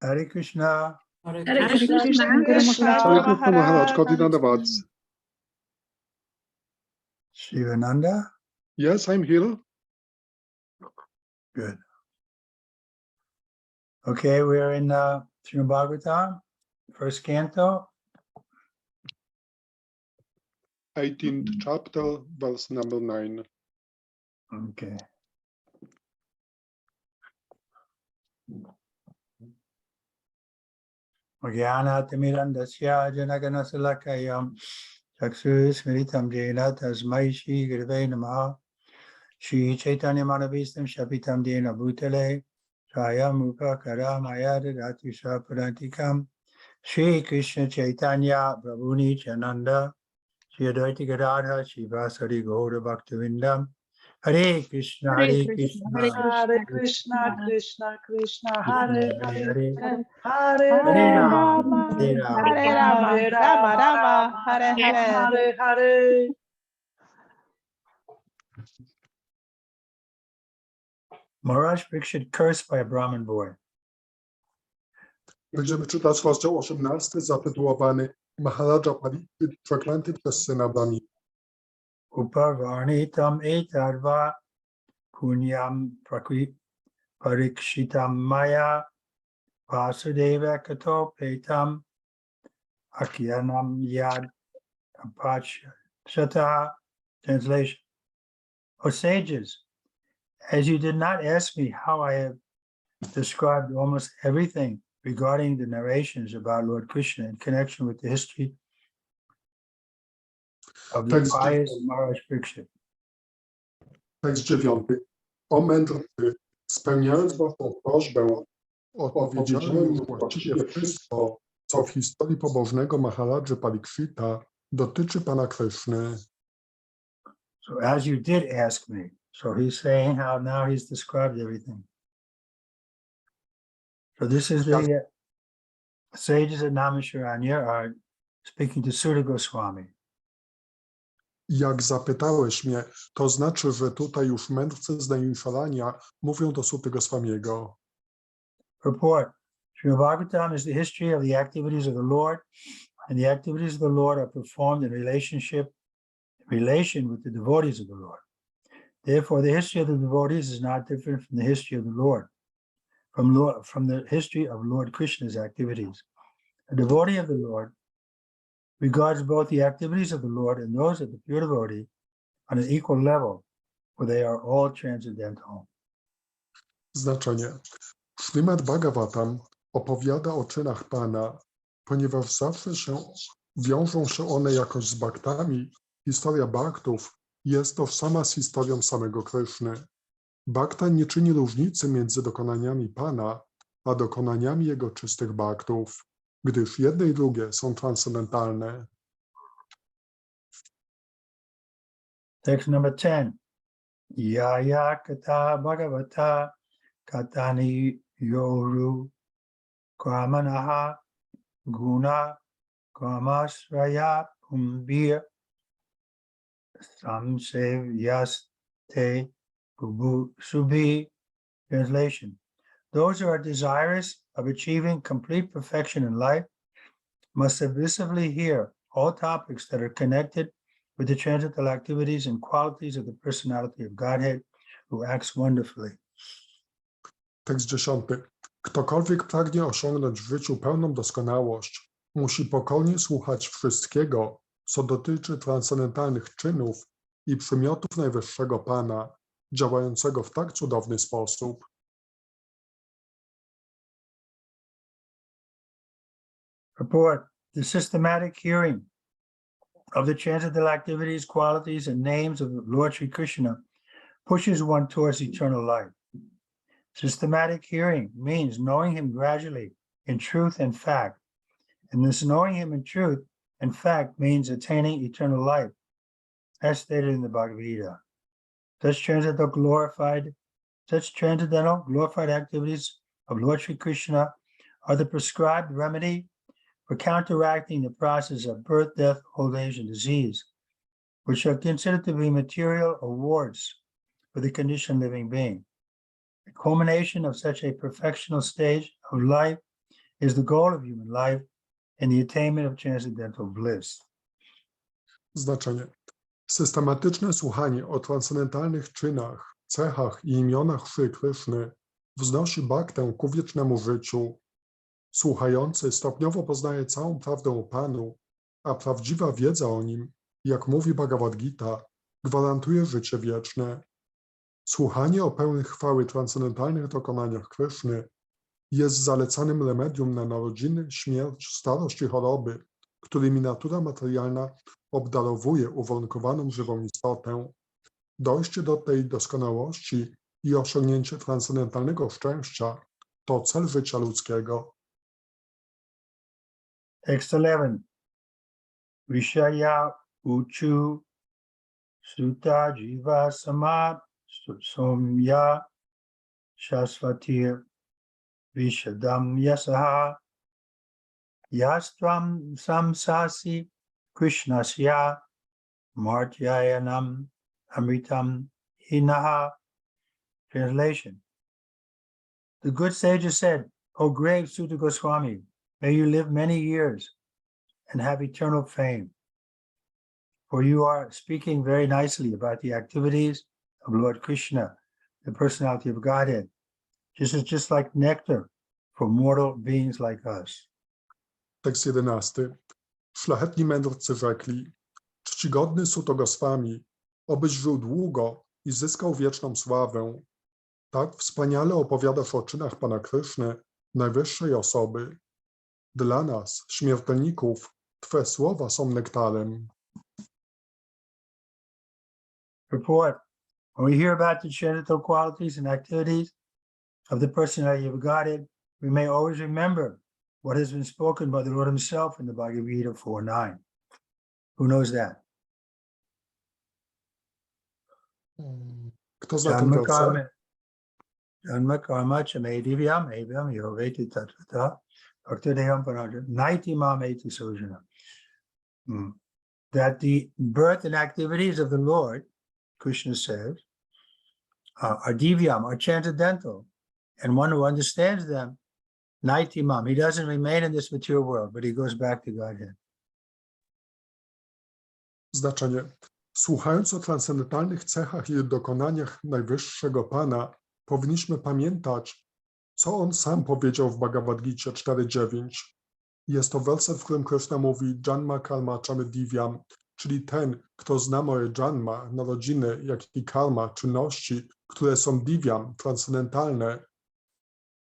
Hare Krishna. Hare Hare Krishna. Krishna. Shri Krishna Maharaj, Kodinanavad. Shivananda. Yes, I'm here. Good. Okay, we're in Śrimad Bhagavatam, first canto. 18th chapter, verse number 9. Okay. Jnanaatimirandasya janaganasalakayam chakshusmritam jena tasmai Shri Gurave Namaha. Shri Chaitanya Manavistam Shapitam Dena Bhutale Swayam Rupa Karamaya Dadati Sapadantikam Shri Krishna Chaitanya Prabhu Nityananda Shri Advaita Gadadhara Shivasari Gaura Bhaktivinoda Hare Krishna Hare Krishna Hare Krishna, Krishna Krishna, Hare Hare Hare, Hare Hare Hare Rama, Rama Hare Rama Hare Rama, Rama Rama, Hare Hare. Hare Hare. Maharaj Parikshit cursed by a Brahmin boy. Będziemy czytać rozdział 18 zatytułowany Maharaja Parikshit przeklęty przez syna Brahmi. Upavarnitam etadva punyam parikshitam maya vasudeva kato petam akyanam yad apachata. Translation. O sages, as you did not ask me how I have described almost everything regarding the narrations about Lord Krishna in connection with the history of the pious Maharaj Parikshit. Tekst 9. O mędrcy, spełniając waszą prośbę, odpowiedziałem właściwie wszystko, co w historii pobożnego Maharadży Parikshita dotyczy Pana Kryszny. So as you did ask me, so he's saying how now he's described everything. So this is the sages at Naimisharanya are speaking to Sutta Goswami. Jak zapytałeś mnie, to znaczy, że tutaj już mędrcy z Naimisharanya mówią do Suty Goswamiego. Report. Śrimad Bhagavatam is the history of the activities of the Lord, and the activities of the Lord are performed in relation with the devotees of the Lord. Therefore, the history of the devotees is not different from the history of the Lord, from the history of Lord Krishna's activities. A devotee of the Lord regards both the activities of the Lord and those of the pure devotee on an equal level, for they are all transcendental. Znaczenie. Śrimad Bhagavatam opowiada o czynach Pana, ponieważ zawsze wiążą się one jakoś z bhaktami. Historia bhaktów jest tożsama z historią samego Kryszny. Bhakta nie czyni różnicy między dokonaniami Pana, a dokonaniami Jego czystych bhaktów, gdyż jedne i drugie są transcendentalne. Text number 10. Yaya kata bhagavata katani yoru kramanaha guna kramasraya pumbir samsevyaste bubu subhi. Translation. Those who are desirous of achieving complete perfection in life must submissively hear all topics that are connected with the transcendental activities and qualities of the personality of Godhead, who acts wonderfully. Tekst 10. Ktokolwiek pragnie osiągnąć w życiu pełną doskonałość, musi pokornie słuchać wszystkiego, co dotyczy transcendentalnych czynów i przymiotów Najwyższego Pana, działającego w tak cudowny sposób. Report. The systematic hearing of the transcendental activities, qualities, and names of Lord Sri Krishna pushes one towards eternal life. Systematic hearing means knowing him gradually in truth and fact. And this knowing him in truth and fact means attaining eternal life, as stated in the Bhagavad Gita. Such transcendental glorified activities of Lord Sri Krishna are the prescribed remedy for counteracting the process of birth, death, old age, and disease, which are considered to be material awards for the conditioned living being. The culmination of such a perfectional stage of life is the goal of human life and the attainment of transcendental bliss. Znaczenie. Systematyczne słuchanie o transcendentalnych czynach, cechach i imionach Shri Kryszny wznosi bhaktę ku wiecznemu życiu. Słuchający stopniowo poznaje całą prawdę o Panu, a prawdziwa wiedza o Nim, jak mówi Bhagavad Gita, gwarantuje życie wieczne. Słuchanie o pełnych chwały transcendentalnych dokonaniach Kryszny jest zalecanym remedium na narodziny, śmierć, starość i choroby, którymi natura materialna obdarowuje uwarunkowaną żywą istotę. Dojście do tej doskonałości i osiągnięcie transcendentalnego szczęścia to cel życia ludzkiego. Text 11. Vishaya uchu suta jiva sama somya shasvatir vishadam yasaha yastram samsasi krishnasya martyayanam amritam hinaha. Translation. The good sages said, O great Sutta Goswami, may you live many years and have eternal fame. For you are speaking very nicely about the activities of Lord Krishna, the personality of Godhead, just like nectar for mortal beings like us. Tekst 11. Szlachetni mędrcy rzekli, czcigodny Sutto Goswami, obyś żył długo i zyskał wieczną sławę. Tak wspaniale opowiadasz o czynach Pana Kryszny, najwyższej osoby. Dla nas, śmiertelników, Twe słowa są nektarem. Report. When we hear about the transcendental qualities and activities of the personality of Godhead, we may always remember what has been spoken by the Lord himself in the Bhagavad Gita 4:9. Who knows that? Kto zna ten werset? Janma karma chame divyam evam yoveti tatvata bhaktadeham parajam naitimam eti sojana. That the birth and activities of the Lord, Krishna says, are divyam, are transcendental, and one who understands them, naitimam, he doesn't remain in this material world, but he goes back to Godhead. Znaczenie. Słuchając o transcendentalnych cechach i dokonaniach najwyższego Pana, powinniśmy pamiętać, co On sam powiedział w Bhagavad Gicie 4.9. Jest to werset, w którym Krishna mówi Janma karma chame divyam, czyli ten, kto zna moje janma, narodziny, jak i karma, czynności, które są divyam, transcendentalne,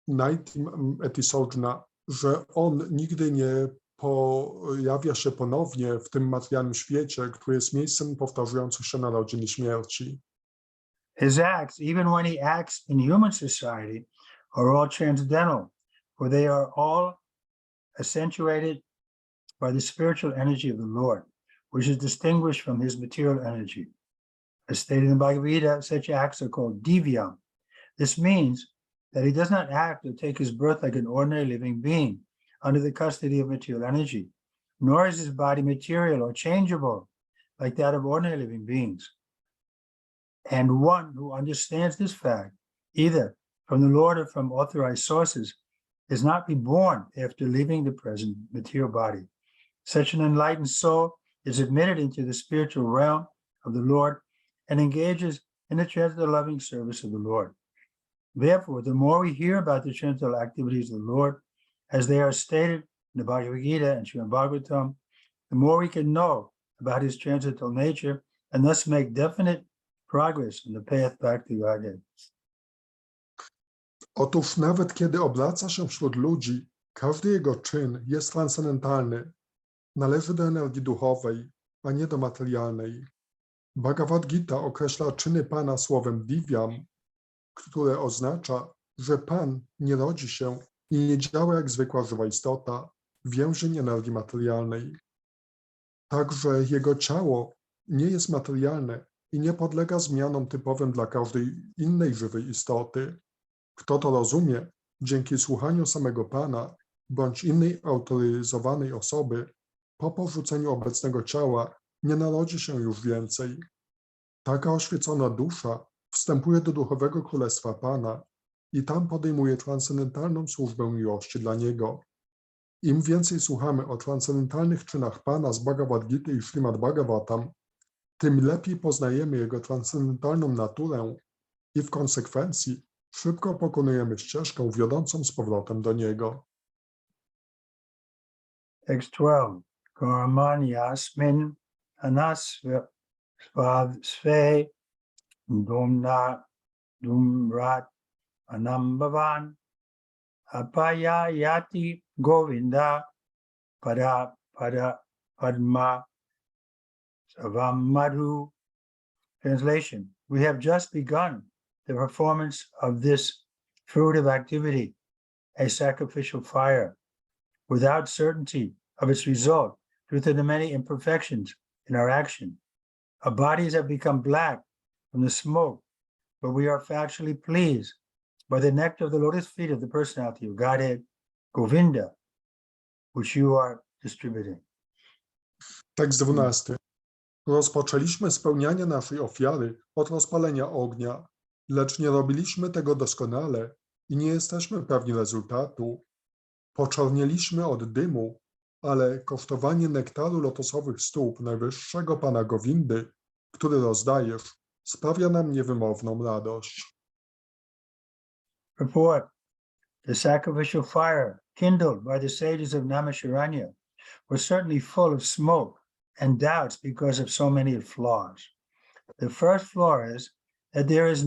naitim etisojna, że on nigdy nie pojawia się ponownie w tym materialnym świecie, który jest miejscem powtarzających się narodzin i śmierci. His acts, even when he acts in human society, are all transcendental, for they are all accentuated by the spiritual energy of the Lord, which is distinguished from his material energy. As stated in the Bhagavad Gita, such acts are called divyam. This means that he does not act or take his birth like an ordinary living being under the custody of material energy, nor is his body material or changeable like that of ordinary living beings. And one who understands this fact, either from the Lord or from authorized sources, is not reborn after leaving the present material body. Such an enlightened soul is admitted into the spiritual realm of the Lord and engages in the transcendental loving service of the Lord. Therefore, the more we hear about the transcendental activities of the Lord, as they are stated in the Bhagavad Gita and Śrimad Bhagavatam, the more we can know about his transcendental nature and thus make definite progress on the path back to Godhead. Otóż nawet kiedy obraca się wśród ludzi, każdy jego czyn jest transcendentalny. Należy do energii duchowej, a nie do materialnej. Bhagavad Gita określa czyny Pana słowem divyam, które oznacza, że Pan nie rodzi się i nie działa jak zwykła żywa istota, więzień energii materialnej. Także jego ciało nie jest materialne i nie podlega zmianom typowym dla każdej innej żywej istoty. Kto to rozumie, dzięki słuchaniu samego Pana bądź innej autoryzowanej osoby, po porzuceniu obecnego ciała nie narodzi się już więcej. Taka oświecona dusza wstępuje do duchowego królestwa Pana i tam podejmuje transcendentalną służbę miłości dla Niego, Im więcej słuchamy o transcendentalnych czynach Pana z Bhagavad Gity i Śrimad Bhagavatam, tym lepiej poznajemy Jego transcendentalną naturę i w konsekwencji szybko pokonujemy ścieżkę wiodącą z powrotem do Niego. Text 12. Karmanyasmin anasve dumna dumrat anambavan apaya yati govinda pada padma savammadhu. Translation. We have just begun the performance of this fruitive activity, a sacrificial fire, without certainty of its result due to the many imperfections in our action. Our bodies have become black from the smoke, but we are factually pleased by the nectar of the lotus feet of the personality of Godhead, Govinda, which you are distributing. Tekst 12. Rozpoczęliśmy spełnianie naszej ofiary od rozpalenia ognia, lecz nie robiliśmy tego doskonale i nie jesteśmy pewni rezultatu. Poczernieliśmy od dymu, ale kosztowanie nektaru lotosowych stóp najwyższego Pana Gowindy, który rozdajesz, sprawia nam niewymowną radość. Report. The sacrificial fire kindled by the sages of Naimisharanya was certainly full of smoke and doubts because of so many flaws. The first flaw is that there is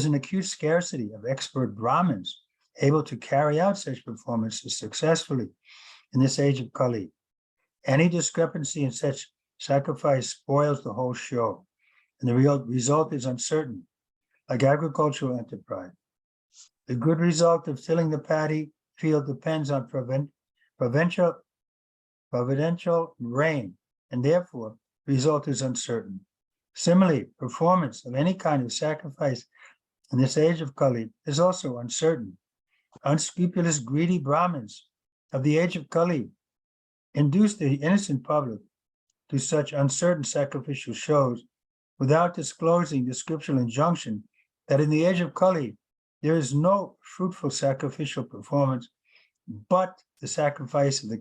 an acute scarcity of expert Brahmins able to carry out such performances successfully in this age of Kali. Any discrepancy in such sacrifice spoils the whole show, and the real result is uncertain, like agricultural enterprise. The good result of tilling the paddy field depends on providential rain, and therefore the result is uncertain. Similarly, performance of any kind of sacrifice in this age of Kali is also uncertain. Unscrupulous, greedy Brahmins of the age of Kali induce the innocent public to such uncertain sacrificial shows without disclosing the scriptural injunction that in the age of Kali, there is no fruitful sacrificial performance, but the sacrifice of the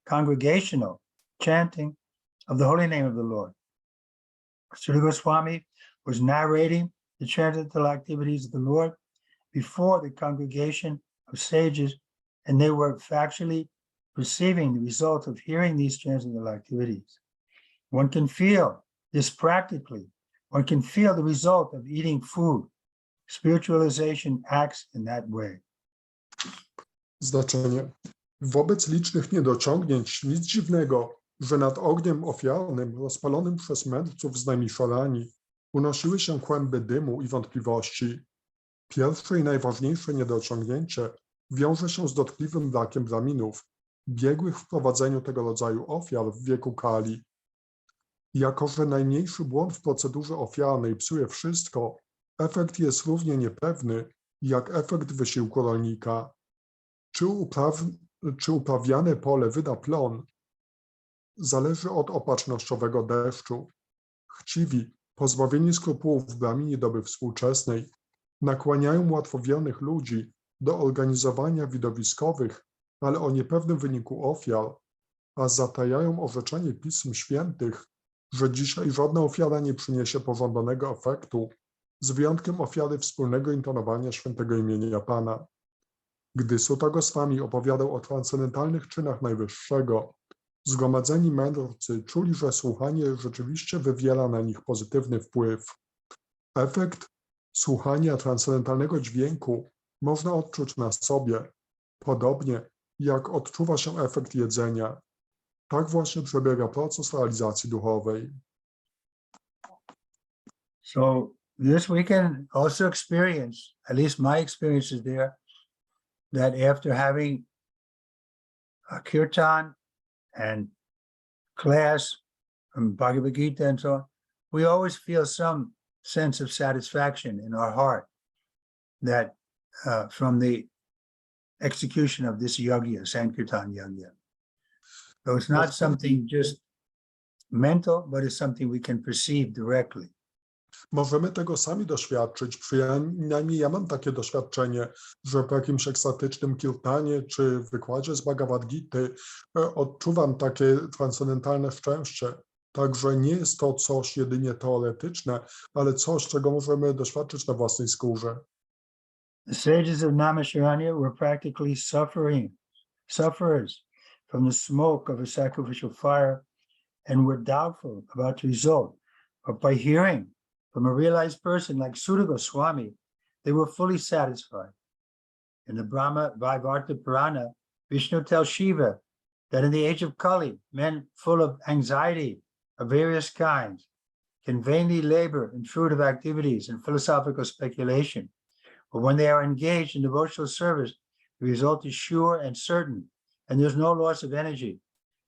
congregational chanting of the holy name of the Lord. Sri Swami was narrating the transcendental activities of the Lord before the congregation of sages, and they were factually perceiving the result of hearing these transcendental activities. One can feel this practically. One can feel the result of eating food. Spiritualization acts in that way. Znaczenie. Wobec licznych niedociągnięć nic dziwnego, że nad ogniem ofiarnym rozpalonym przez mędrców z Naimisharani unosiły się kłęby dymu i wątpliwości. Pierwsze i najważniejsze niedociągnięcie wiąże się z dotkliwym brakiem braminów, biegłych w prowadzeniu tego rodzaju ofiar w wieku Kali. Jako że najmniejszy błąd w procedurze ofiarnej psuje wszystko, efekt jest równie niepewny jak efekt wysiłku rolnika. Czy uprawiane pole wyda plon, zależy od opatrznościowego deszczu. Chciwi, pozbawieni skrupułów bramini doby współczesnej, nakłaniają łatwowiernych ludzi do organizowania widowiskowych, ale o niepewnym wyniku ofiar, a zatajają orzeczenie Pism Świętych, że dzisiaj żadna ofiara nie przyniesie pożądanego efektu, z wyjątkiem ofiary wspólnego intonowania świętego imienia Pana. Gdy Sutta Goswami opowiadał o transcendentalnych czynach Najwyższego, zgromadzeni mędrcy czuli, że słuchanie rzeczywiście wywiera na nich pozytywny wpływ. Efekt słuchania transcendentalnego dźwięku można odczuć na sobie, podobnie jak odczuwa się efekt jedzenia. Tak właśnie przebiega proces realizacji duchowej. So this we can also experience, at least my experience is there, that after having a kirtan and class from Bhagavad Gita and so on, we always feel some sense of satisfaction in our heart that from the execution of this yagya, Sankirtan yagya. So it's not something just mental, but it's something we can perceive directly. Możemy tego sami doświadczyć, przynajmniej ja mam takie doświadczenie, że po jakimś ekstatycznym kirtanie czy wykładzie z Bhagavad Gity odczuwam takie transcendentalne szczęście. Także nie jest to coś jedynie teoretyczne, ale coś, czego możemy doświadczyć na własnej skórze. The sages of Naimisharanya were practically sufferers from the smoke of a sacrificial fire and were doubtful about the result. But by hearing from a realized person like Sutta Goswami, they were fully satisfied. In the Brahma Vaivarta Purana, Vishnu tells Shiva that in the age of Kali, men full of anxiety of various kinds can vainly labor in fruitive activities and philosophical speculation. But when they are engaged in devotional service, the result is sure and certain, and there's no loss of energy.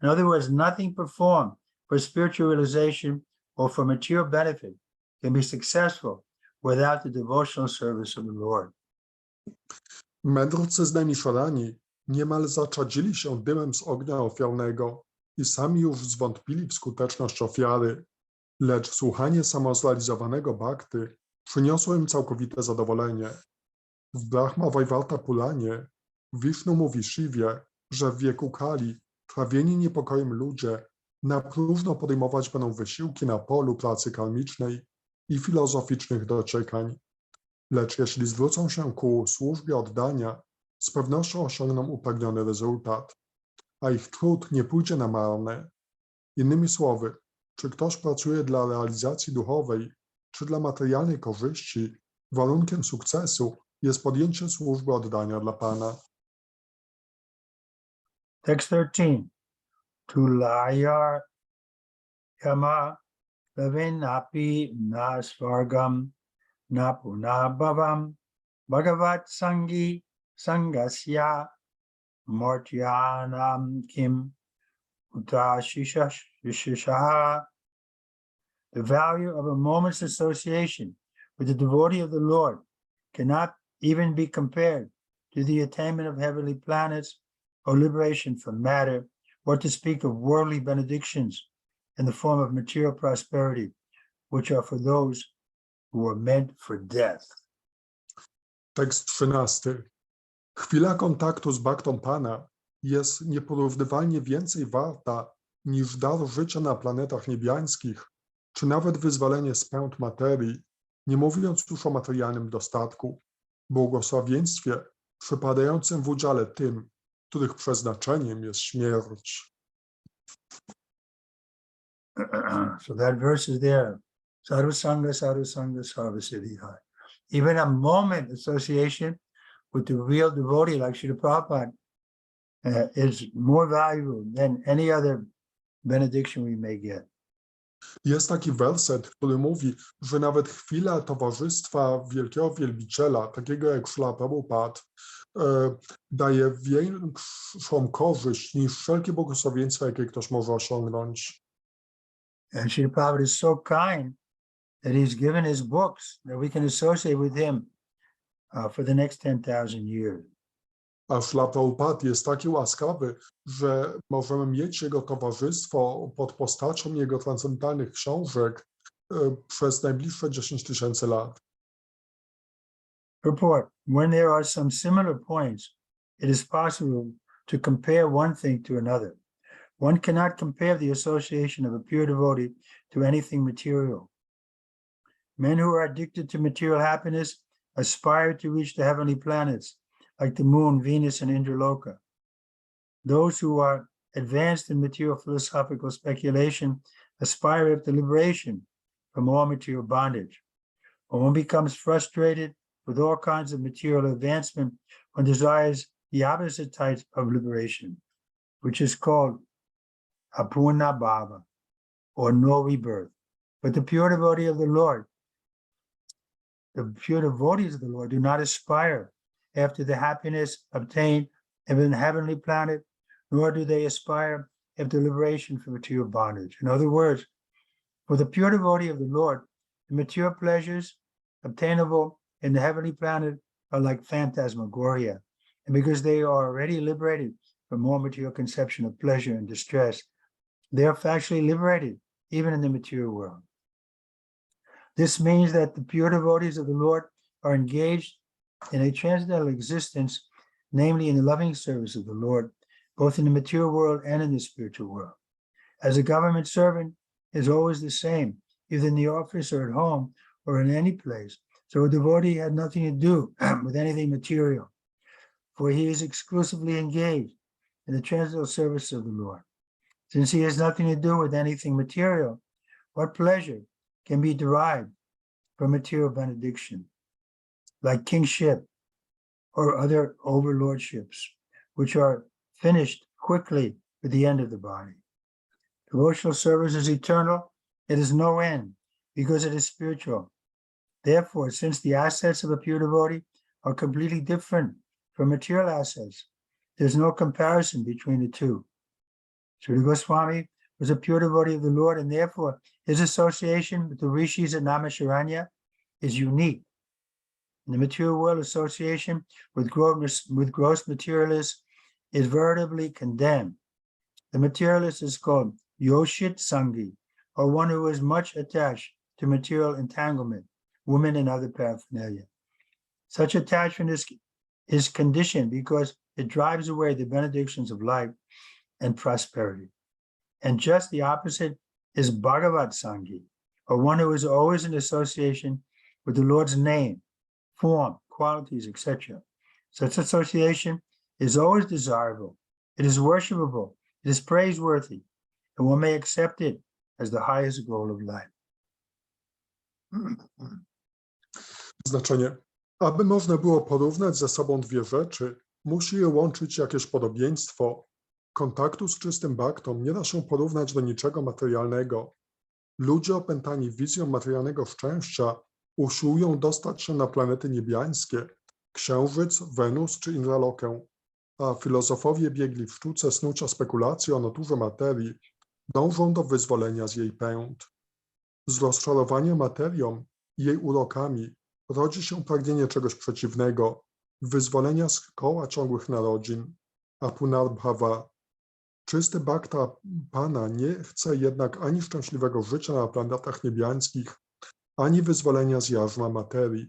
In other words, nothing performed for spiritual realization or for material benefit can be successful without the devotional service of the Lord. Mędrcy z Naimisharani niemal zaczadzili się dymem z ognia ofiarnego i sami już zwątpili w skuteczność ofiary, lecz słuchanie samozrealizowanego bhakty przyniosło im całkowite zadowolenie. W Brahma Vaivarta Puranie Vishnu mówi Shiwie, że w wieku Kali trawieni niepokojem ludzie na próżno podejmować będą wysiłki na polu pracy karmicznej i filozoficznych dociekań. Lecz jeśli zwrócą się ku służbie oddania, z pewnością osiągną upragniony rezultat, a ich trud nie pójdzie na marne. Innymi słowy, czy ktoś pracuje dla realizacji duchowej, czy dla materialnej korzyści, warunkiem sukcesu jest podjęcie służby oddania dla Pana. Text 13. Tulayar yama lavinapi na svargam na punabhavam bhagavat sangi sangasya mortyanam kim utashishaha. The value of a moment's association with the devotee of the Lord cannot even be compared to the attainment of heavenly planets or liberation from matter, or to speak of worldly benedictions in the form of material prosperity, which are for those who are meant for death. Tekst 13. Chwila kontaktu z bhaktą Pana jest nieporównywalnie więcej warta niż dar życia na planetach niebiańskich, czy nawet wyzwolenie z pęd materii, nie mówiąc już o materialnym dostatku, błogosławieństwie przypadającym w udziale tym, których przeznaczeniem jest śmierć. So that verse is there. Sarvasanga, sarvasanga, sarvasiddhihai. Even a moment association with the real devotee like Srila Prabhupada is more valuable than any other benediction we may get. Jest taki werset, który mówi, że nawet chwila towarzystwa wielkiego wielbiciela, takiego jak Srila Prabhupada, daje większą korzyść niż wszelkie błogosławieństwa, jakie ktoś może osiągnąć. And Srila Prabhupada is so kind that he's given his books that we can associate with him for the next 10,000 years. A Srila Prabhupada jest taki łaskawy, że możemy mieć jego towarzystwo pod postacią jego transcendentalnych książek przez najbliższe 10 000 lat. Purport: when there are some similar points, it is possible to compare one thing to another. One cannot compare the association of a pure devotee to anything material. Men who are addicted to material happiness aspire to reach the heavenly planets, like the moon, Venus, and Indraloka. Those who are advanced in material philosophical speculation aspire after liberation from all material bondage. When one becomes frustrated with all kinds of material advancement, one desires the opposite type of liberation, which is called apurna bhava, or no rebirth. But the pure devotee of the Lord, the pure devotees of the Lord do not aspire after the happiness obtained in the heavenly planet, nor do they aspire after liberation from material bondage. In other words, for the pure devotee of the Lord, the material pleasures obtainable in the heavenly planet are like phantasmagoria. And because they are already liberated from all material conception of pleasure and distress, they are factually liberated even in the material world. This means that the pure devotees of the Lord are engaged in a transcendental existence, namely in the loving service of the Lord, both in the material world and in the spiritual world. As a government servant is always the same, either in the office or at home or in any place, so a devotee had nothing to do with anything material, for he is exclusively engaged in the transcendental service of the Lord. Since he has nothing to do with anything material, what pleasure can be derived from material benediction, like kingship or other overlordships, which are finished quickly with the end of the body? Devotional service is eternal. It has no end because it is spiritual. Therefore, since the assets of a pure devotee are completely different from material assets, there's no comparison between the two. Sri Goswami was a pure devotee of the Lord, and therefore his association with the rishis at Naimisharanya is unique. In the material world, association with gross materialists is veritably condemned. The materialist is called Yoshit Sangi, or one who is much attached to material entanglement, women and other paraphernalia. Such attachment is conditioned because it drives away the benedictions of life and prosperity. And just the opposite is Bhagavat Sangi, or one who is always in association with the Lord's name, form, qualities, etc. Such association is always desirable, it is worshipable, it is praiseworthy, and one may accept it as the highest goal of life. Znaczenie. Aby można było porównać ze sobą dwie rzeczy, musi je łączyć jakieś podobieństwo. Kontaktu z czystym bhaktą nie da się porównać do niczego materialnego. Ludzie opętani wizją materialnego szczęścia usiłują dostać się na planety niebiańskie, Księżyc, Wenus czy Indralokę, a filozofowie biegli w sztuce snucia spekulacji o naturze materii dążą do wyzwolenia z jej pęd. Z rozczarowania materią i jej urokami rodzi się pragnienie czegoś przeciwnego, wyzwolenia z koła ciągłych narodzin, apunarbhava. Czysty bhakta Pana nie chce jednak ani szczęśliwego życia na planetach niebiańskich, ani wyzwolenia z jarzma materii.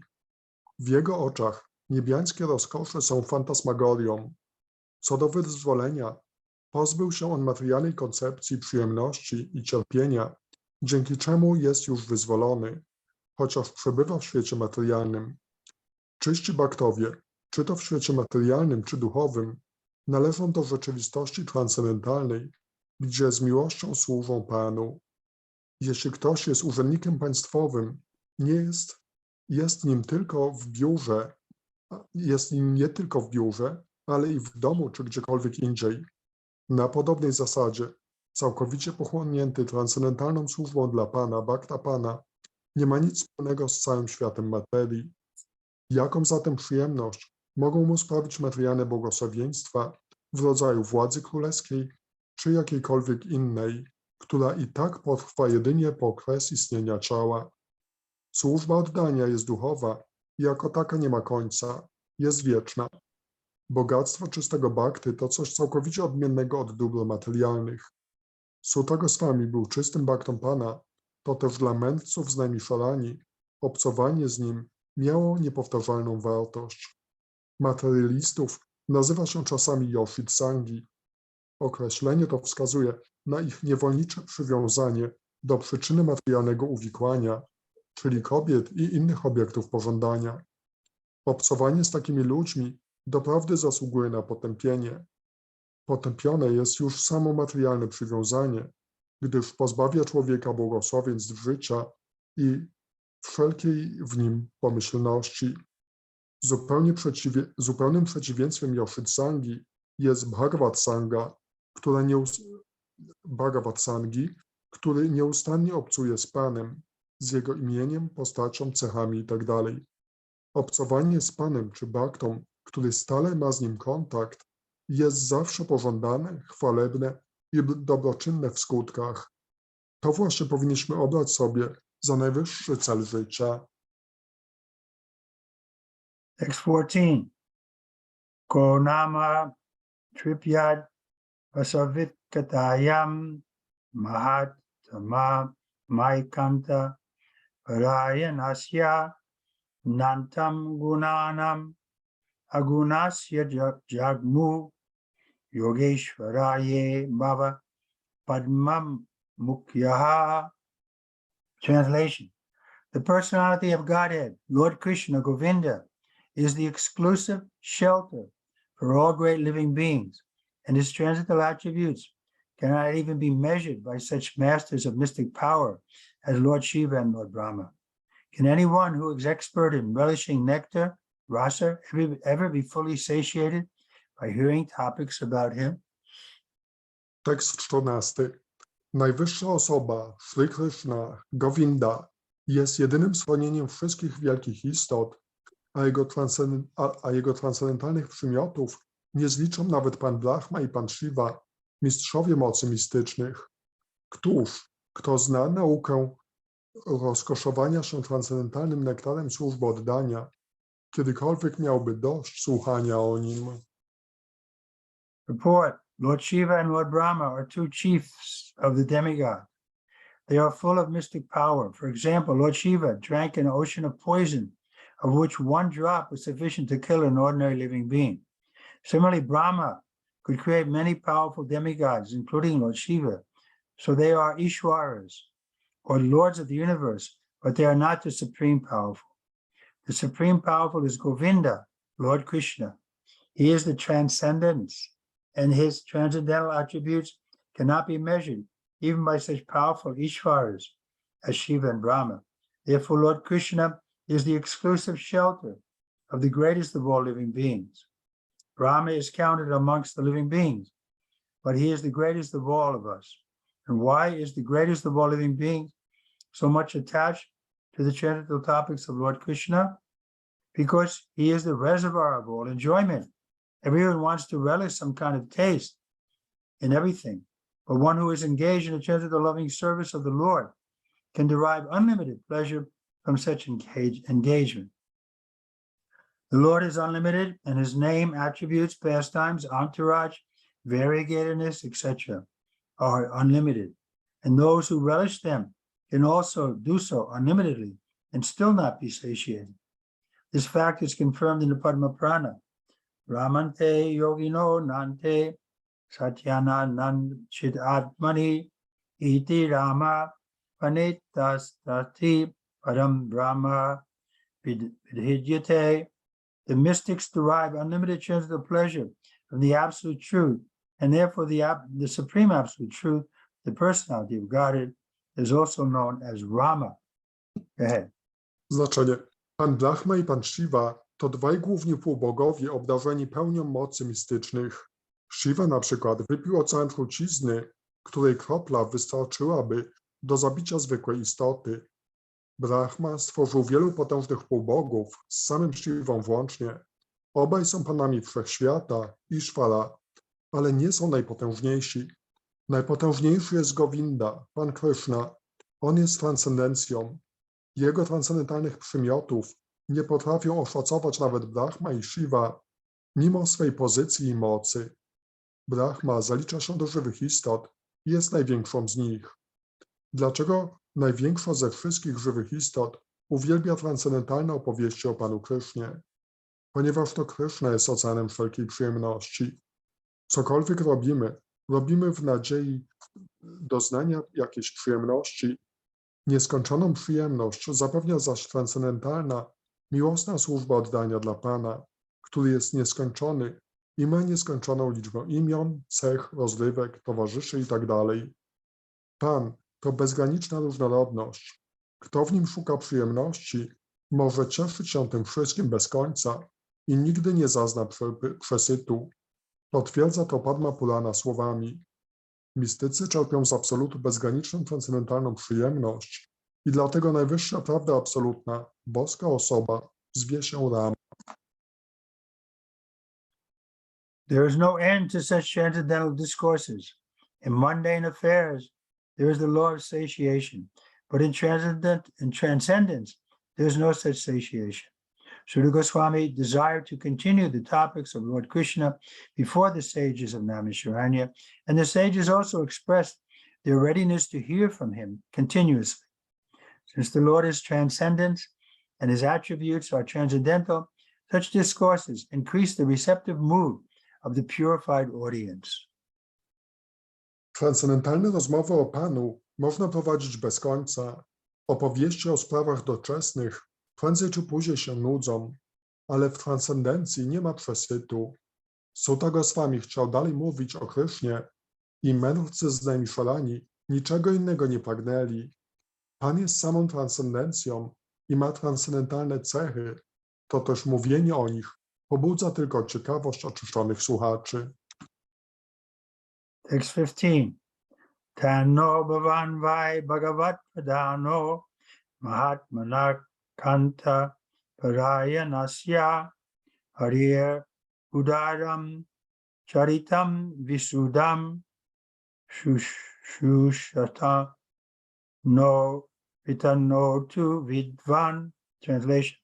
W jego oczach niebiańskie rozkosze są fantasmagorią. Co do wyzwolenia, pozbył się on materialnej koncepcji przyjemności i cierpienia, dzięki czemu jest już wyzwolony, chociaż przebywa w świecie materialnym. Czyści bhaktowie, czy to w świecie materialnym, czy duchowym, należą do rzeczywistości transcendentalnej, gdzie z miłością służą Panu. Jeśli ktoś jest urzędnikiem państwowym, jest nim nie tylko w biurze, ale i w domu czy gdziekolwiek indziej. Na podobnej zasadzie, całkowicie pochłonięty transcendentalną służbą dla Pana, bhakta Pana, nie ma nic wspólnego z całym światem materii. Jaką zatem przyjemność mogą mu sprawić materialne błogosławieństwa w rodzaju władzy królewskiej czy jakiejkolwiek innej, która i tak potrwa jedynie po okres istnienia ciała. Służba oddania jest duchowa i jako taka nie ma końca, jest wieczna. Bogactwo czystego bhakty to coś całkowicie odmiennego od dóbr materialnych. Sutta Goswami był czystym bhaktą Pana, to też dla mędrców z Naimisharani obcowanie z nim miało niepowtarzalną wartość. Materialistów nazywa się czasami Yoshit Sangi. Określenie to wskazuje na ich niewolnicze przywiązanie do przyczyny materialnego uwikłania, czyli kobiet i innych obiektów pożądania. Obcowanie z takimi ludźmi doprawdy zasługuje na potępienie. Potępione jest już samo materialne przywiązanie, gdyż pozbawia człowieka błogosławieństw życia i wszelkiej w nim pomyślności. Zupełnym przeciwieństwem Yoshit Sangi jest Bhagavat Sangi, który nieustannie obcuje z Panem, z Jego imieniem, postacią, cechami itd. Obcowanie z Panem czy bhaktą, który stale ma z nim kontakt, jest zawsze pożądane, chwalebne i dobroczynne w skutkach. To właśnie powinniśmy obrać sobie za najwyższy cel życia. Text 14. Ko nama tripyad vasavit katayam mahatma maikanta Parayanasya Nantam Gunanam Agunasya Jagmu Yogeshwaraye Bhava Padmam Mukyaha. Translation. The personality of Godhead, Lord Krishna Govinda, is the exclusive shelter for all great living beings, and his transcendental attributes cannot even be measured by such masters of mystic power as Lord Shiva and Lord Brahma. Can anyone who is expert in relishing nectar, rasa, ever be fully satiated by hearing topics about him? Tekst 14. Najwyższa osoba, Sri Krishna, Govinda, jest jedynym schronieniem wszystkich wielkich istot, a jego transcendentalnych przymiotów nie zliczą nawet Pan Brahma i Pan Shiva, mistrzowie mocy mistycznych. Któż, kto zna naukę rozkoszowania się transcendentalnym nektarem służby oddania, kiedykolwiek miałby dość słuchania o nim? Report. Lord Shiva and Lord Brahma are two chiefs of the demigods. They are full of mystic power. For example, Lord Shiva drank an ocean of poison, of which one drop was sufficient to kill an ordinary living being. Similarly, Brahma could create many powerful demigods, including Lord Shiva. So they are Ishwaras, or lords of the universe, but they are not the supreme powerful. The supreme powerful is Govinda, Lord Krishna. He is the transcendence, and his transcendental attributes cannot be measured even by such powerful Ishwaras as Shiva and Brahma. Therefore, Lord Krishna is the exclusive shelter of the greatest of all living beings. Brahma is counted amongst the living beings, but he is the greatest of all of us. And why is the greatest of all living beings so much attached to the transcendental topics of Lord Krishna? Because he is the reservoir of all enjoyment. Everyone wants to relish some kind of taste in everything, but one who is engaged in the transcendental loving service of the Lord can derive unlimited pleasure from such engagement. The Lord is unlimited, and his name, attributes, pastimes, entourage, variegatedness, etc. are unlimited. And those who relish them can also do so unlimitedly and still not be satiated. This fact is confirmed in the Padma Purana. Ramante yogino nante satyana nanchid atmani iti rama panitastati param brahma vidhidyate. The mystics derive unlimited transcendental pleasure from the absolute truth, and therefore the supreme absolute truth, the personality of Godhead, is also known as Rama. Go ahead. Znaczenie. Pan Brahma i Pan Shiva to dwaj główni półbogowie obdarzeni pełnią mocy mistycznych. Shiva na przykład wypił ocean trucizny, której kropla wystarczyłaby do zabicia zwykłej istoty. Brahma stworzył wielu potężnych półbogów, z samym Shivą włącznie. Obaj są panami wszechświata, Ishvara, ale nie są najpotężniejsi. Najpotężniejszy jest Govinda, Pan Krishna. On jest transcendencją. Jego transcendentalnych przymiotów nie potrafią oszacować nawet Brahma i Shiva, mimo swej pozycji i mocy. Brahma zalicza się do żywych istot i jest największą z nich. Dlaczego największa ze wszystkich żywych istot uwielbia transcendentalne opowieści o Panu Krysznie? Ponieważ to Kryszna jest oceanem wszelkiej przyjemności. Cokolwiek robimy w nadziei doznania jakiejś przyjemności. Nieskończoną przyjemność zapewnia zaś transcendentalna, miłosna służba oddania dla Pana, który jest nieskończony i ma nieskończoną liczbę imion, cech, rozrywek, towarzyszy itd. Pan to bezgraniczna różnorodność. Kto w nim szuka przyjemności, może cieszyć się tym wszystkim bez końca i nigdy nie zazna przesytu. Potwierdza to Padma Purana słowami: mistycy czerpią z absolutu bezgraniczną transcendentalną przyjemność i dlatego najwyższa prawda absolutna, boska osoba, zwie się Rama. There is no end to such transcendental discourses. In mundane affairs, there is the law of satiation, but in transcendence, there is no such satiation. Sri Goswami desired to continue the topics of Lord Krishna before the sages of Naimisharanya, and the sages also expressed their readiness to hear from him continuously. Since the Lord is transcendent and his attributes are transcendental, such discourses increase the receptive mood of the purified audience. Transcendentalne rozmowy o Panu można prowadzić bez końca. Opowieści o sprawach doczesnych prędzej czy później się nudzą, ale w transcendencji nie ma przesytu. Sutta Goswami chciał dalej mówić o Krysznie i mędrcy znajmiszalani niczego innego nie pragnęli. Pan jest samą transcendencją i ma transcendentalne cechy. To też mówienie o nich pobudza tylko ciekawość oczyszczonych słuchaczy. Text 15. Tanno bhavan vai bhagavat pradano mahatmana kanta parayanasya harir udaram charitam visudam shushata no vitanno tu vidvan. Translation.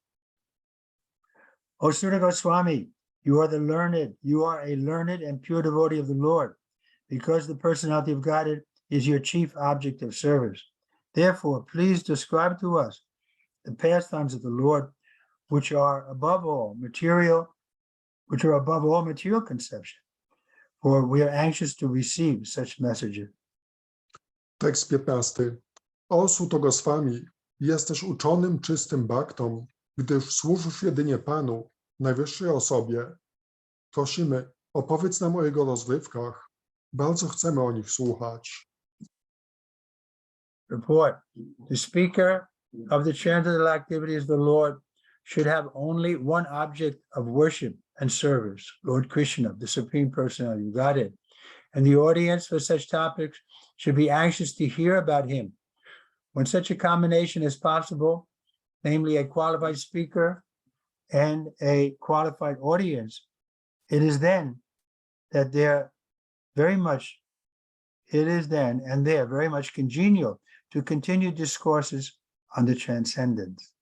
O Sutta Goswami, you are a learned and pure devotee of the Lord, because the personality of Godhead is your chief object of service. Therefore, please describe to us the pastimes of the Lord, which are above all material conception, for we are anxious to receive such messages. Tekst 15. O Sutto Goswami, jesteś uczonym, czystym bhaktą, gdyż służysz jedynie Panu, najwyższej osobie. Prosimy, opowiedz nam o Jego rozrywkach. Bardzo chcemy o nich słuchać. Report. The speaker of the transcendental activities of the Lord should have only one object of worship and service, Lord Krishna, the Supreme Personality of Godhead. And the audience for such topics should be anxious to hear about him. When such a combination is possible, namely a qualified speaker and a qualified audience, it is then and they're very much congenial to continue discourses on the transcendence.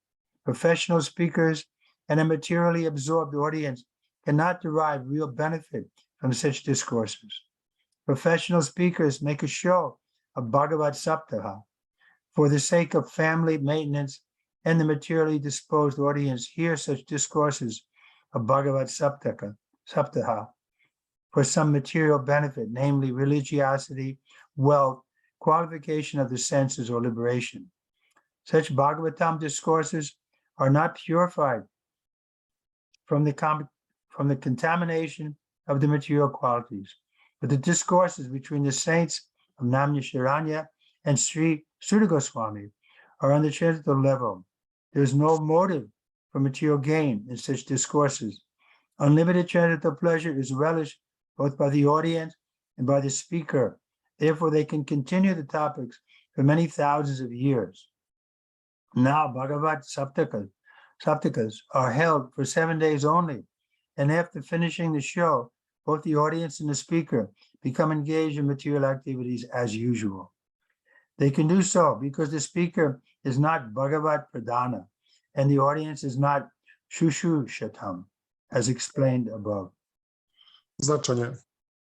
Professional speakers and a materially absorbed audience cannot derive real benefit from such discourses. Professional speakers make a show of Bhagavad Saptaha for the sake of family maintenance, and the materially disposed audience hear such discourses of Bhagavad Saptaha for some material benefit, namely religiosity, wealth, qualification of the senses, or liberation. Such Bhagavatam discourses are not purified from the contamination of the material qualities, but the discourses between the saints of Namyasharanya and Sri Sutta Goswami are on the transcendental level. There is no motive for material gain in such discourses. Unlimited transcendental pleasure is relished both by the audience and by the speaker. Therefore, they can continue the topics for many thousands of years. Now, Bhagavad Saptakas are held for 7 days only, and after finishing the show, both the audience and the speaker become engaged in material activities as usual. They can do so because the speaker is not Bhagavad Pradana, and the audience is not Shushushatam, as explained above. Znaczenie.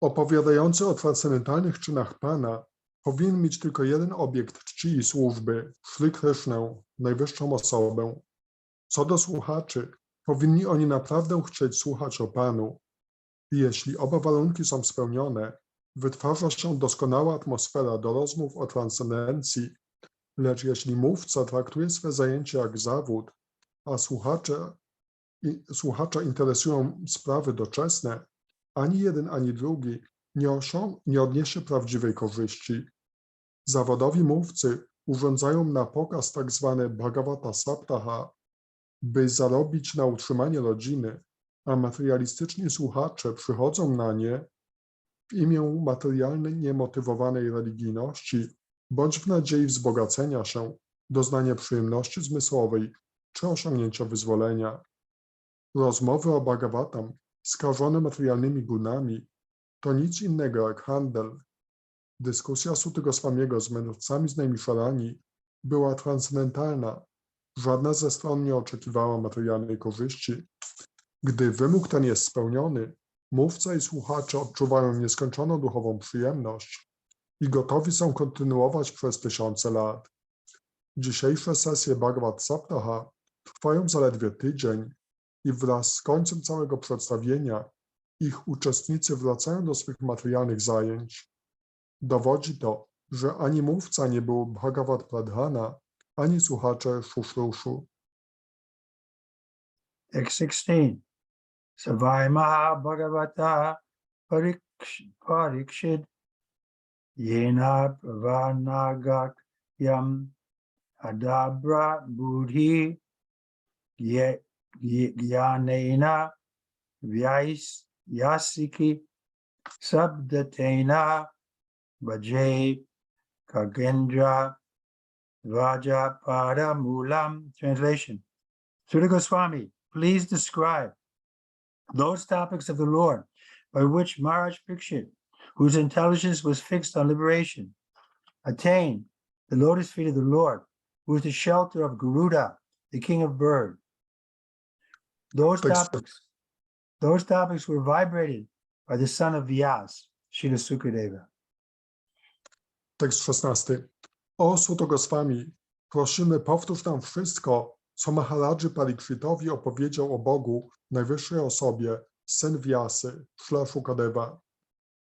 Opowiadający o transcendentalnych czynach Pana powinien mieć tylko jeden obiekt czci i służby, Shri Krishnę, najwyższą osobę. Co do słuchaczy, powinni oni naprawdę chcieć słuchać o Panu. I jeśli oba warunki są spełnione, wytwarza się doskonała atmosfera do rozmów o transcendencji, lecz jeśli mówca traktuje swe zajęcie jak zawód, a słuchacza interesują sprawy doczesne, ani jeden, ani drugi nie odniesie prawdziwej korzyści. Zawodowi mówcy urządzają na pokaz tak zwane Bhagavata Saptaha, by zarobić na utrzymanie rodziny, a materialistyczni słuchacze przychodzą na nie w imię materialnej, niemotywowanej religijności, bądź w nadziei wzbogacenia się, doznania przyjemności zmysłowej czy osiągnięcia wyzwolenia. Rozmowy o Bhagavatam skażone materialnymi gunami to nic innego jak handel. Dyskusja Sutty Goswamiego z mędrcami z Najmiszarani była transcendentalna. Żadna ze stron nie oczekiwała materialnej korzyści. Gdy wymóg ten jest spełniony, mówca i słuchacze odczuwają nieskończoną duchową przyjemność i gotowi są kontynuować przez tysiące lat. Dzisiejsze sesje Bhagavad Saptaha trwają zaledwie tydzień i wraz z końcem całego przedstawienia ich uczestnicy wracają do swych materialnych zajęć. Dowodzi to, że ani mówca nie był Bhagavad Pradhana, ani słuchacze Szuszruszu. Text 16. Savai Maha Bhagavata Parikshid Yena Pravanagak Yam Adabra Buddhi Gyanena Vyasiki Sabdatena Bhaje Kagendra Vajapada Mulam. Translation. Sutta Goswami, please describe those topics of the Lord by which Maharaj Parikshit, whose intelligence was fixed on liberation, attained the lotus feet of the Lord, who is the shelter of Garuda, the king of birds. Those topics were vibrated by the son of Vyas, Srila Sukadeva. Tekst 16. O Sutta Goswami, prosimy, powtórz nam wszystko, co Maharadży Parikshitowi opowiedział o Bogu, najwyższej osobie, syn Vyasy, Śrila Sukadeva.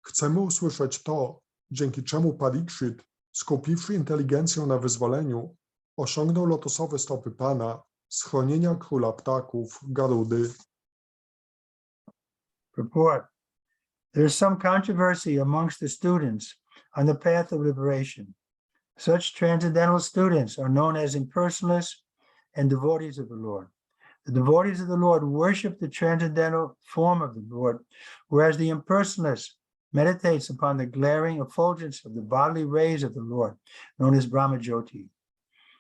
Chcemy usłyszeć to, dzięki czemu Parikshit, skupiwszy inteligencję na wyzwoleniu, osiągnął lotosowe stopy Pana, schronienia króla ptaków, Garudy. Purport. There is some controversy amongst the students on the path of liberation. Such transcendental students are known as impersonalists and devotees of the Lord. The devotees of the Lord worship the transcendental form of the Lord, whereas the impersonalist meditates upon the glaring effulgence of the bodily rays of the Lord, known as Brahmajyoti.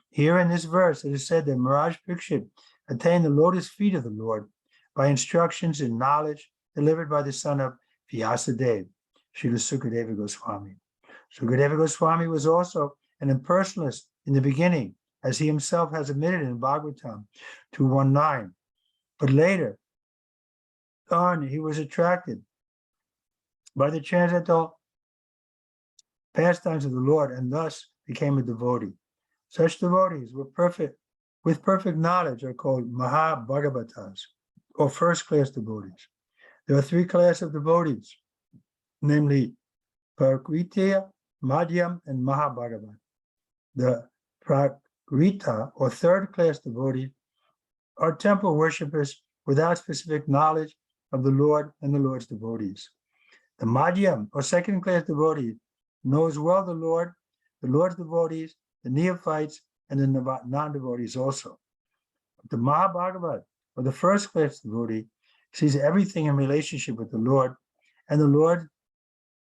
Here in this verse, it is said that Maharaj Parikshit attained the lotus feet of the Lord by instructions and knowledge delivered by the son of Vyasadeva, Srila Sukadeva Goswami. Sukadeva Goswami was also an impersonalist in the beginning, as he himself has admitted in Bhagavatam 2:19. But later on, he was attracted by the transcendental pastimes of the Lord and thus became a devotee. Such devotees with perfect knowledge are called Mahabhagavatas, or first-class devotees. There are three classes of devotees, namely Prakritiya, Madhyam, and Mahabhagavat. The Prakrita, or third-class devotees, are temple worshippers without specific knowledge of the Lord and the Lord's devotees. The Madhyam, or second-class devotee, knows well the Lord's devotees, the neophytes, and the non-devotees also. But the Mahabhagavat, or the first-class devotee, sees everything in relationship with the Lord, and the Lord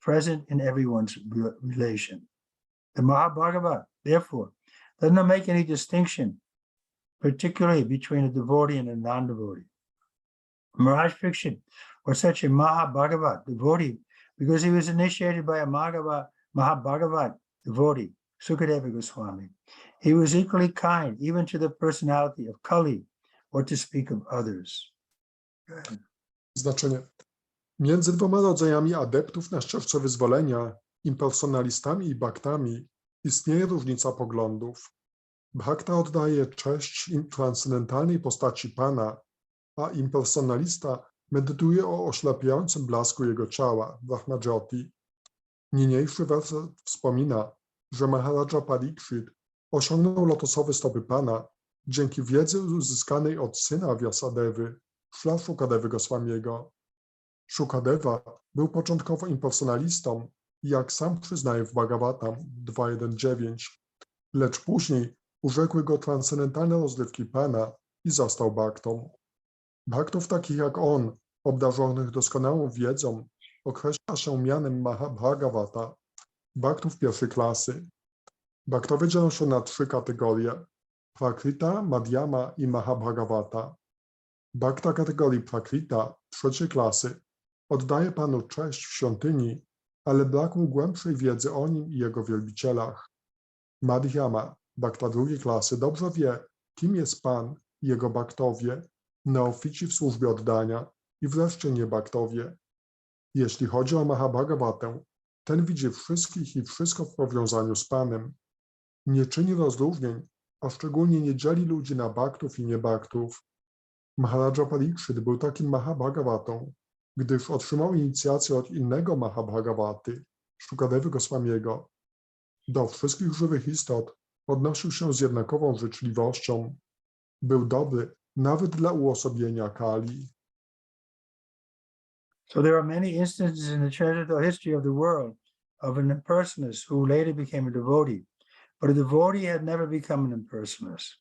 present in everyone's relation. The Mahabhagavat, therefore, does not make any distinction, particularly between a devotee and a non-devotee. Maharaj Parikshit was such a Mahabhagavat devotee because he was initiated by a Mahabhagavat devotee, Sukadeva Goswami. He was equally kind even to the personality of Kali, or to speak of others. Znaczenie. Między dwoma rodzajami adeptów na ścieżce wyzwolenia, impersonalistami i bhaktami, istnieje różnica poglądów. Bhakta oddaje cześć transcendentalnej postaci Pana, a impersonalista medytuje o oślepiającym blasku jego ciała, Brahmajyoti. Niniejszy werset wspomina, że Maharadża Parikshit osiągnął lotosowe stopy Pana dzięki wiedzy uzyskanej od syna Vyasadevy, Śrila Sukadevy Goswamiego. Sukadeva był początkowo impersonalistą, jak sam przyznaje w Bhagavatam 2.1.9, lecz później urzekły go transcendentalne rozrywki Pana i został bhaktą. Bhaktów takich jak on, obdarzonych doskonałą wiedzą, określa się mianem Mahabhagavata, bhaktów pierwszej klasy. Bhaktowie dzielą się na trzy kategorie: Prakrita, Madhyama i Mahabhagavata. Bhakta kategorii Prakrita, trzeciej klasy, oddaje Panu cześć w świątyni, ale brak mu głębszej wiedzy o nim i jego wielbicielach. Madhyama, bhakta drugiej klasy, dobrze wie, kim jest Pan i jego bhaktowie, neofici w służbie oddania i wreszcie nie bhaktowie. Jeśli chodzi o Mahabhagavatę, ten widzi wszystkich i wszystko w powiązaniu z Panem. Nie czyni rozróżnień a szczególnie nie dzieli ludzi na baktów i niebaktów. Maharadża Parikshit był takim Mahabhagavatą, gdyż otrzymał inicjację od innego Mahabhagavaty, Shukadewy Goswamiego. Do wszystkich żywych istot odnosił się z jednakową życzliwością. Był dobry nawet dla uosobienia Kali. So there are many instances in the transcendental history of the world of an impersonalist who later became a devotee, but a devotee had never become an impersonalist.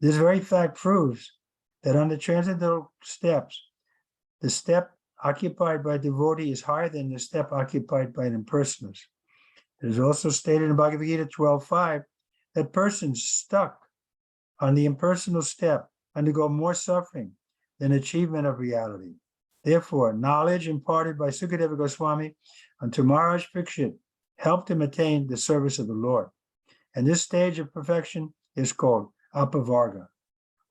This very fact proves that on the transcendental steps, the step occupied by a devotee is higher than the step occupied by an impersonalist. It is also stated in Bhagavad Gita 12.5 that persons stuck on the impersonal step undergo more suffering than achievement of reality. Therefore, knowledge imparted by Sukadeva Goswami unto Maharaj Parikshit helped him attain the service of the Lord. And this stage of perfection is called apavarga,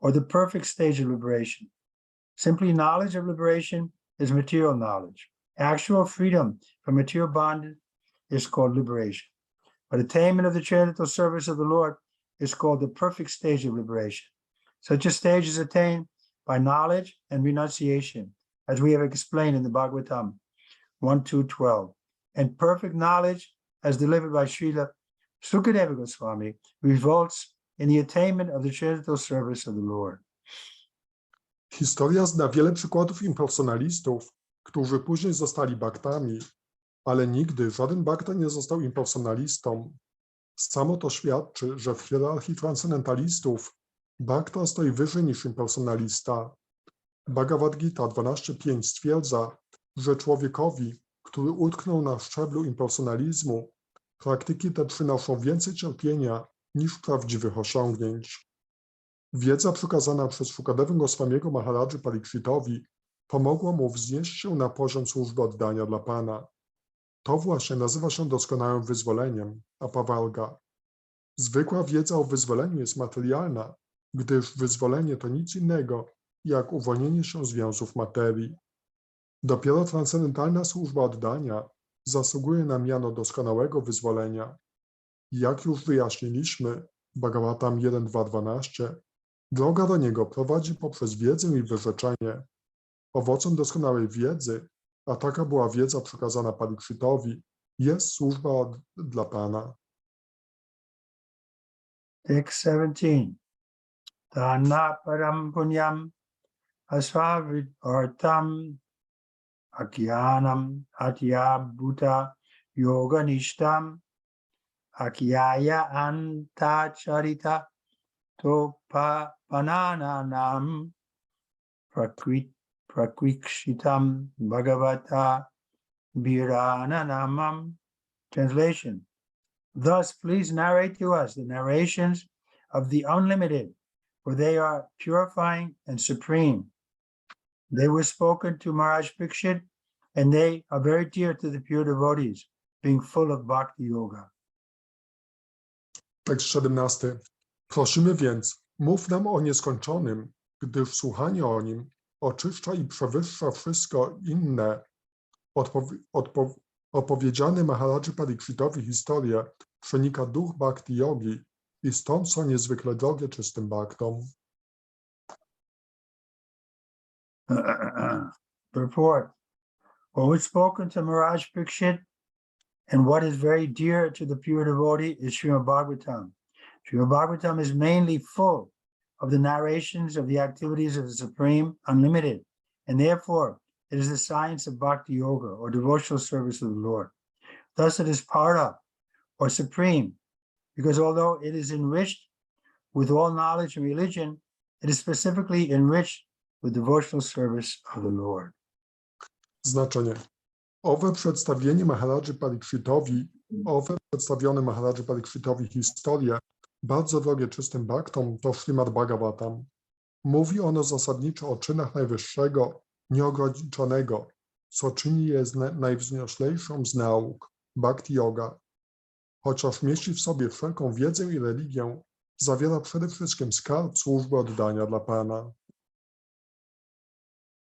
or the perfect stage of liberation. Simply knowledge of liberation is material knowledge. Actual freedom from material bondage is called liberation. But attainment of the transcendental service of the Lord is called the perfect stage of liberation. Such a stage is attained by knowledge and renunciation, as we have explained in the Bhagavatam 1.2.12. And perfect knowledge, as delivered by Srila Sukadeva Goswami, results in the attainment of the transcendental service of the Lord. Historia zna wiele przykładów impersonalistów, którzy później zostali baktami, ale nigdy żaden bakta nie został impersonalistą. Samo to świadczy, że w hierarchii transcendentalistów bakta stoi wyżej niż impersonalista. Bhagavad Gita 12.5 stwierdza, że człowiekowi, który utknął na szczeblu impersonalizmu, praktyki te przynoszą więcej cierpienia niż prawdziwych osiągnięć. Wiedza przekazana przez Shukadewę Goswamiego Maharadży Parikshitowi pomogła mu wznieść się na poziom służby oddania dla Pana. To właśnie nazywa się doskonałym wyzwoleniem, apavarga. Zwykła wiedza o wyzwoleniu jest materialna, gdyż wyzwolenie to nic innego, jak uwolnienie się z więzów materii. Dopiero transcendentalna służba oddania zasługuje na miano doskonałego wyzwolenia. Jak już wyjaśniliśmy, Bhagavatam 1.2.12, droga do niego prowadzi poprzez wiedzę i wyrzeczenie. Owocem doskonałej wiedzy, a taka była wiedza przekazana Parikshitowi, jest służba dla Pana. Text 17. Dana param punyam asvavid artam akyanam atya bhuta yoga nishtam akyaya antacharita topa pananam prakrikshitam bhagavata virananamam. Translation. Thus, please narrate to us the narrations of the unlimited, for they are purifying and supreme. They were spoken to Maharaj Parikshit, and they are very dear to the pure devotees, being full of bhakti yoga. Tekst 17. Prosimy więc, mów nam o nieskończonym, gdyż słuchanie o nim oczyszcza i przewyższa wszystko inne. Opowiedziane Maharadży Parikshitowi historie przenika duch bhakti yogi i stąd są niezwykle drogie czystym bhaktom. Purport. What was spoken to Maharaj Parikshit and what is very dear to the pure devotee is Śrimad Bhagavatam. Śrimad Bhagavatam is mainly full of the narrations of the activities of the Supreme Unlimited, and therefore it is the science of bhakti yoga, or devotional service of the Lord. Thus it is para, or supreme, because although it is enriched with all knowledge and religion, it is specifically enriched with devotional service of the Lord. Znaczenie. Owe przedstawione Maharadży Parikshitowi historie, bardzo drogie czystym bhaktom, to Śrimad Bhagavatam. Mówi ono zasadniczo o czynach najwyższego, nieograniczonego, co czyni je najwznioślejszą z nauk, bhakti yoga. Chociaż mieści w sobie wszelką wiedzę i religię, zawiera przede wszystkim skarb służby oddania dla Pana.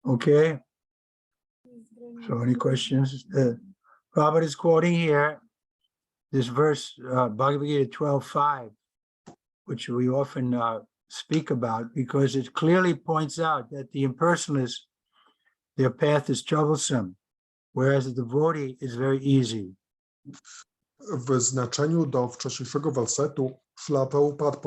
Okay. So any questions? Robert is quoting here this verse, Bhagavad Gita 12.5, which we often speak about, because it clearly points out that the impersonalists, their path is troublesome, whereas the devotee is very easy. W znaczeniu do wcześniejszego wersetu Śrīla Prabhupāda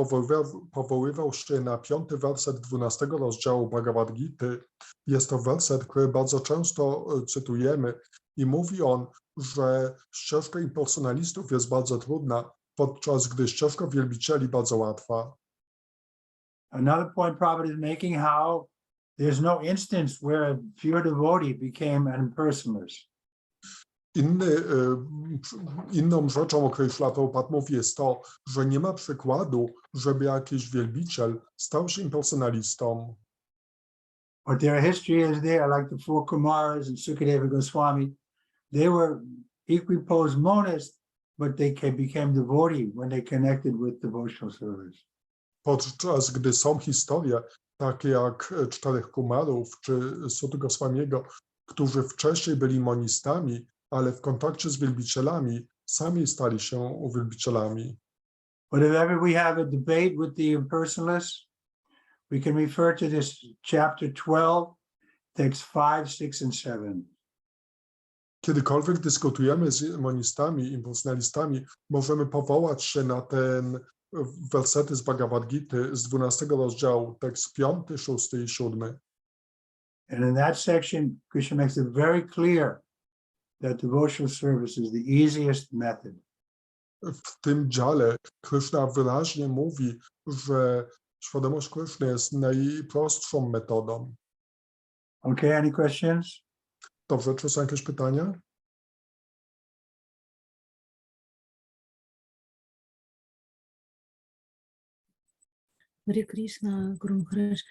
powoływał się na 5. werset 12 rozdziału Bhagavad Gity. Jest to werset, który bardzo często cytujemy i mówi on, że ścieżka impersonalistów jest bardzo trudna, podczas gdy ścieżka wielbicieli bardzo łatwa. Another point Prabhupada is making, how there's no instance where a pure devotee became an impersonalist. Inną rzeczą, o której Śrīla Prabhupāda mówi, jest to, że nie ma przykładu, żeby jakiś wielbiciel stał się impersonalistą. But their history is there, like the four Kumaras and Sukadeva Goswami. They were equiposed monists, but they became devotee when they connected with devotional service. Podczas gdy są historie, takie jak 4 Kumarów czy Suty Goswamiego, którzy wcześniej byli monistami, ale w kontakcie z wielbicielami sami stali się wielbicielami. But if ever we have a debate with the impersonalists, we can refer to this chapter 12, texts 5, 6, and 7. Kiedykolwiek dyskutujemy z monistami, impersonalistami, możemy powołać się na ten wersety z Bhagavad Gity z 12 rozdziału, tekst 5, 6 i 7. And in that section, Krishna makes it very clear that devotional service is the easiest method. W tym dziale Krishna wyraźnie mówi, że świadomość Krishny jest najprostszą metodą. Okay, any questions? Dobrze, czy są jakieś pytania? Харе Кришна, Гуру Махарадж,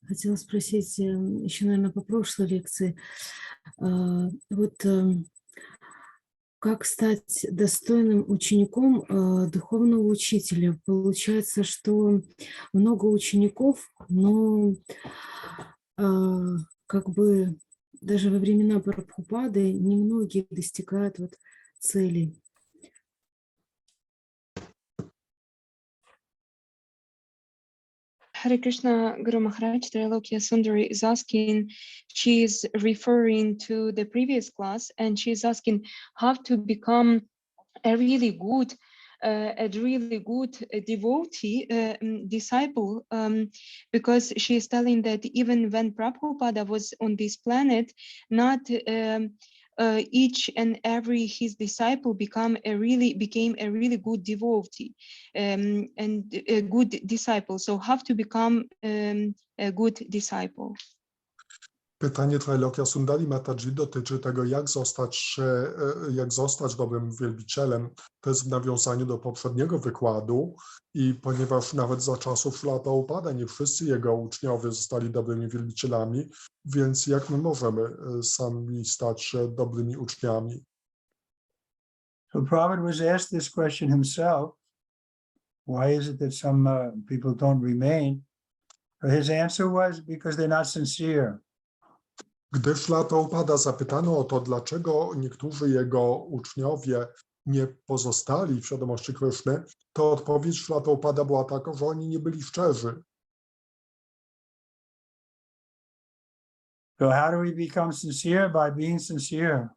хотела спросить еще, наверное, по прошлой лекции. Вот как стать достойным учеником духовного учителя? Получается, что много учеников, но как бы даже во времена Прабхупады немногие достигают вот целей. Hare Krishna, Guru Maharaj, Trailokya Sundari is asking, she is referring to the previous class, and she is asking how to become a really good devotee, disciple, because she is telling that even when Prabhupada was on this planet, not each and every his disciple became a really good devotee and a good disciple. So how to become a good disciple? Pytanie Trailokya Sundari Mataji dotyczy tego, jak zostać dobrym wielbicielem. To jest w nawiązaniu do poprzedniego wykładu i ponieważ nawet za czasów Śrīla Prabhupāda nie wszyscy jego uczniowie zostali dobrymi wielbicielami, więc jak my możemy sami stać się dobrymi uczniami? So Prabhupada was asked this question himself. Why is it that some people don't remain? His answer was because they're not sincere. Gdy Śrīla Prabhupāda zapytano o to, dlaczego niektórzy jego uczniowie nie pozostali w świadomości Kryszny, to odpowiedź Śrīla Prabhupāda była taka, że oni nie byli szczerzy. So how do we become sincere? By being sincere.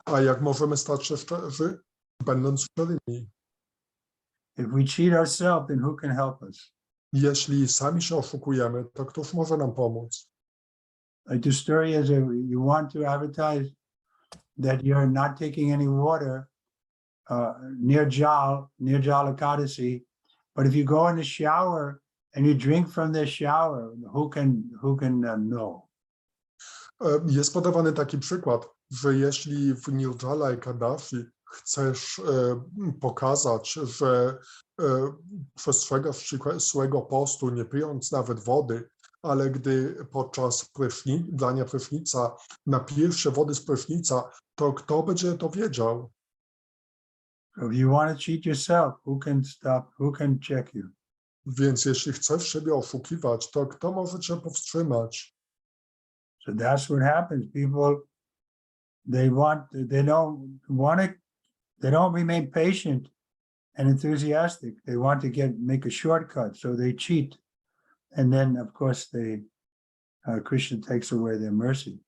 A jak możemy stać się szczerzy? Będąc szczerymi. If we cheat ourselves, then who can help us? Jeśli sami się oszukujemy, to któż może nam pomóc? Like the story is, you want to advertise that you're not taking any water near Jal Ekadasi, but if you go in the shower and you drink from the shower, who can know? Jest podawany taki przykład, że jeśli w Nirjala Ekadashi chcesz pokazać, że przestrzegasz ścisłego postu, nie pijąc nawet wody, ale gdy podczas dania prysznica napijesz się wody z prysznica, to kto będzie to wiedział? So if you want to cheat yourself, who can stop? Who can check you? Więc jeśli chcesz siebie oszukiwać, to kto może cię powstrzymać? So that's what happens. People, they don't remain patient and enthusiastic. They want to make a shortcut, so they cheat. And then, of course, Krishna takes away their mercy.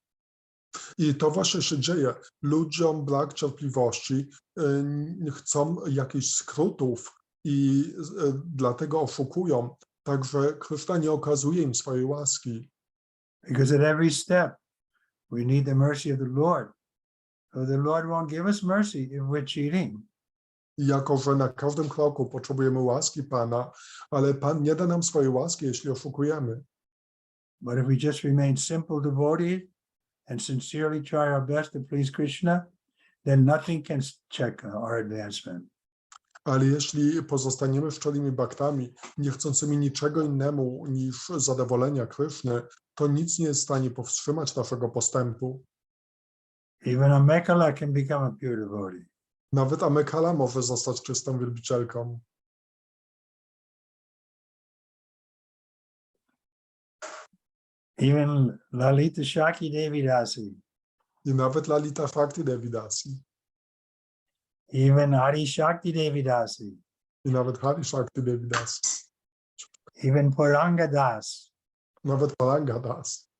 I to właśnie się dzieje. Ludziom brak cierpliwości, chcą jakichś skrótów i dlatego oszukują. Także Krishna nie okazuje im swojej łaski. Because at every step, we need the mercy of the Lord. So the Lord won't give us mercy if we're cheating. Jako że na każdym kroku potrzebujemy łaski Pana, ale Pan nie da nam swojej łaski, jeśli oszukujemy. But if we just remain simple devotees and sincerely try our best to please Krishna, then nothing can check our advancement. Ale jeśli pozostaniemy szczerymi bhaktami, nie chcącymi niczego innemu niż zadowolenia Kryszny, to nic nie jest w stanie powstrzymać naszego postępu. Even a Mekala can become a pure devotee. Nawet Amekala może zostać czystą wielbicielką. Even Lalita Shakti Devi Dasi. I nawet Lalita Shakti Devi Dasi. Even Hari Shakti Devi Dasi. I nawet Hari Shakti Devi Dasi. Even Puranga Das. Nawet Paranga Das.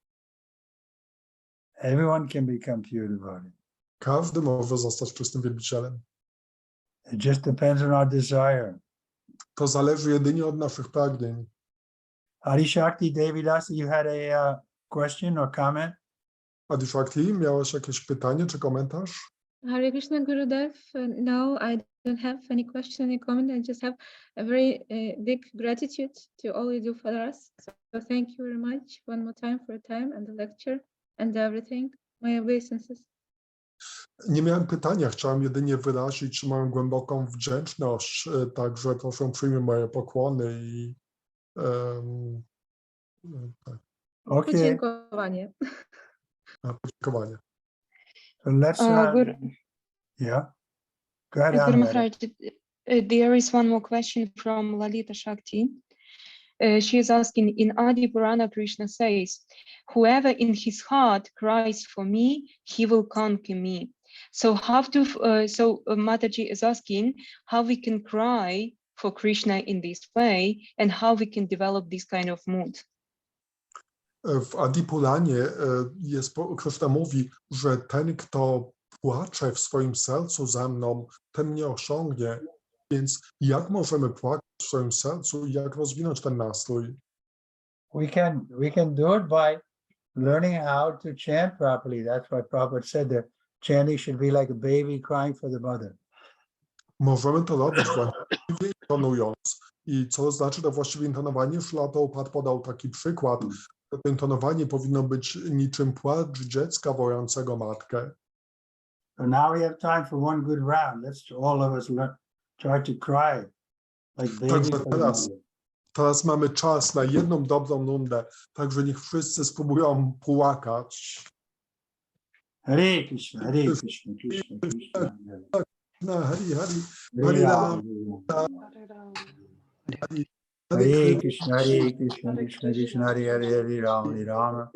Everyone can become pure devotee. Każdy może zostać czystym wielbicielem. It just depends on our desire. To zależy jedynie od naszych pragnień. Hari Shakti Devi Dasi, you had a question or comment? Adi Shakti, miałeś jakieś pytanie czy komentarz? Hare Krishna Gurudev. No, I don't have any question, any comment. I just have a very big gratitude to all you do for us. So thank you very much one more time for your time and the lecture and everything. My obeisances. Nie miałem pytania, chciałem jedynie wyrazić moją głęboką wdzięczność, także proszę przyjmij moje pokłony i tak, Okay, Podziękowanie. podziękowanie. so let's, yeah, go ahead. Guru Anna. Maharaj, there is one more question from Lalita Shakti. She is asking, in Adi Purana, Krishna says, whoever in his heart cries for me, he will conquer me. So Mataji is asking how we can cry for Krishna in this way and how we can develop this kind of mood. W Adipuranie Krishna mówi, że ten, kto płacze w swoim sercu za mną, ten mnie osiągnie. Więc jak możemy płakać w swoim sercu i jak rozwinąć ten nastrój? We can do it by learning how to chant properly. That's why Prabhupada said that chanting should be like a baby crying for the mother. Możemy to robić właściwie intonując. I co znaczy to właściwe intonowanie? Szrila Prabhupada podał taki przykład. To intonowanie powinno być niczym płacz dziecka wołającego matkę. So now we have time for one good round. Let's all of us try to cry like babies. Także for the mother. teraz mamy czas na jedną dobrą rundę, także niech wszyscy spróbują płakać. Hare Krishna, Hare Krishna, Krishna Krishna. Na Hari Hari, Hare Hari Ram, Ram, Hare Hari Hari Krishna, Hare Krishna, Krishna Krishna, Hare Hare, Hare Ram, Hare Rama,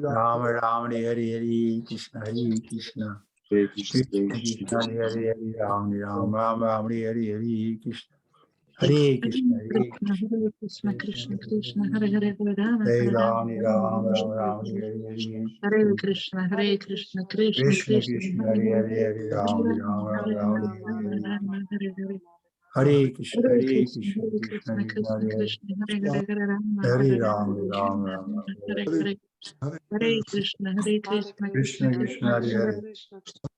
Rama Ram, Hare Hare, Hare Krishna, Hare Krishna. Krishna Krishna, Hare Hare, Hare Ram, Ram Ram, Hare Hare, Hare Krishna. Hare Krishna, Hare Krishna, Krishna Krishna, Hare Hare, Hare Rama, Hare Ram, Ram, Ram Ram, Hare Hare, Hare Krishna, Hare Krishna, Krishna Krishna Krishna, Krishna, Hare Hare, Hare Ram Ram, Hare Krishna, Hare Krishna, Krishna Krishna, Hare Hare Ram, Hare Krishna, Hare Krishna, Krishna Krishna, Hare Hare,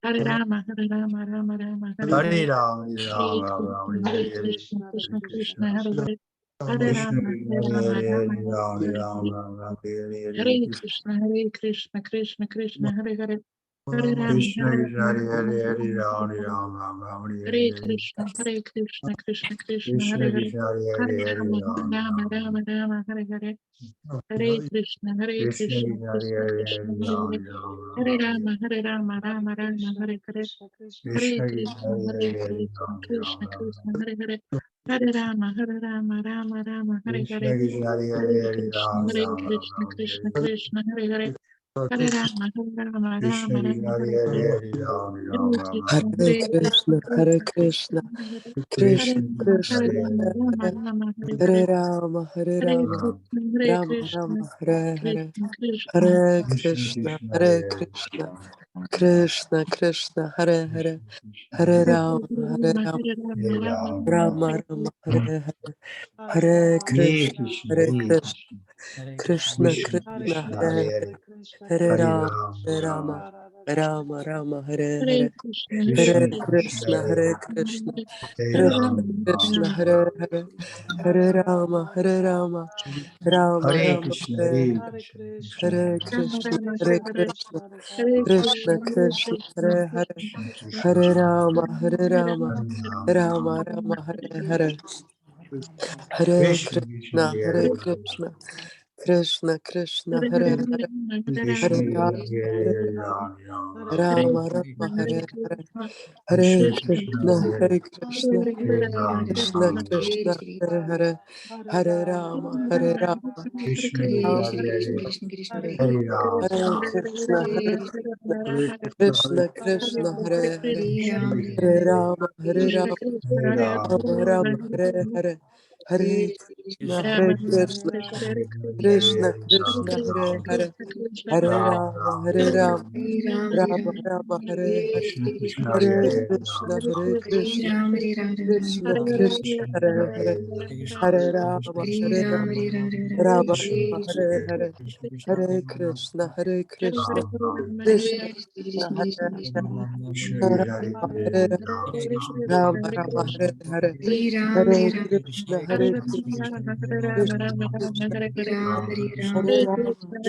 Hare Rama, Hare Rama, Rama Rama, Hare Ram, Ram Hare Hare, Krishna, Krishna Krishna, Hare Hare, Hare Krishna Rama, Krishna, Hare Hare Rama, Hare, Rama Ram Rama, Hare Hare Krishna, Hare Krishna, Krishna Krishna, Hare Hare, Hare Rama, Krishna Hare Krishna, Hare Hare, Hare Rama, Ram Hare Hare Hare, Krishna, Hare Krishna, Krishna Krishna, Krishna Hare Hare, Krishna, Hare Hare Hare, Hare Rama, Ram, Rama Rama, Hare Hare, Hare Krishna, Hare Krishna Krishna, Krishna, Krishna Hare Hare, Krishna, Hare Hare Hare, Ram, Hare Rama, Rama Rama, Hare Hare, Hare Krishna Krishna, Krishna, Hare Hare Hare, Krishna, Hare Krishna Ram, Krishna, Hare Hare, Hare Rama, Rama Rama, Hare Krishna Hare, Krishna, Hare Hare, Hare Hare Krishna, Ram, Hare Krishna, Krishna Krishna, Hare Hare, Krishna Krishna Hare Hare Hare Ram Ram Ram Hare Krishna, Hare Krishna, Krishna Krishna Krishna, Hare Hare Hare, Hare Hare Rama, Hare Rama, Rama Rama, Hare Hare, Hare Krishna Krishna, Krishna Hare Hare Krishna, Krishna Krishna, Hare Hare, Hare Rama, Hare Rama, Hare Ram Rama Rama, Hare Hare, Hare Hare Krishna, Krishna Hare Hare Krishna, Krishna Krishna Krishna Krishna, Krishna Hare Hare Hare, Hare Hare Hare Rama, Ram Hare Ram Rama, Rama Rama, Hare Hare, Krishna Hare Krishna Krishna, Hare Hare Hare Krishna, Hare Krishna Ram Krishna, Ram Hare Hare, Hare Rama, Hare Rama, Rama Hare Rama, Krishna Hare Hare Hare, Krishna Hare Krishna, Hare Krishna, Krishna Krishna, Hare Hare, Hare Rama, Hare Rama, Hare Ram Rama Rama, Hare Hare, Hare Krishna Krishna Krishna, Hare Hare Krishna, Krishna Krishna, Hare Hare, Krishna Hare Rama, Hare Hare Hare Rama, Ram Ram Rama Rama, Hare Hare, Hare Krishna Krishna Krishna, Hare Hare Krishna, Hare Ram Krishna Ram Krishna, Hare Hare, Hare Rama, Hare Rama, Krishna Rama Hare Hare Hare, Hare Ram Hare Krishna, Hare Krishna, Hare Krishna Krishna, Hare Hare, Krishna Hare Krishna Rama, Hare Rama, Hare Ram Rama Rama, Hare Hare, Hare Krishna, Hare Krishna, Krishna Krishna, Hare Hare, Hare Ram Rama, Ram Hare Hare Rama, Rama Rama, Hare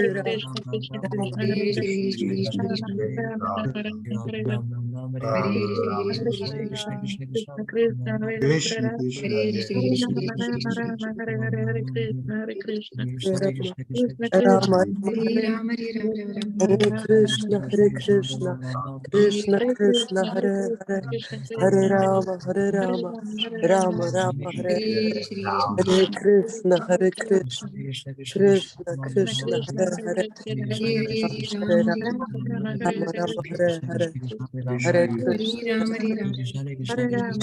Hare, Krishna Krishna Hare Hare Hare Krishna, Ram Hare Krishna, Krishna Krishna, Krishna Hare Hare, Hare Hare Rama, Hare Rama, Rama Rama, Hare Hare, Hare Krishna, Hare Krishna, Krishna Krishna, Hare Hare, Hare Rama, Hare Rama, Rama Rama, Hare Hare, Hare Krishna, Hare Krishna, Krishna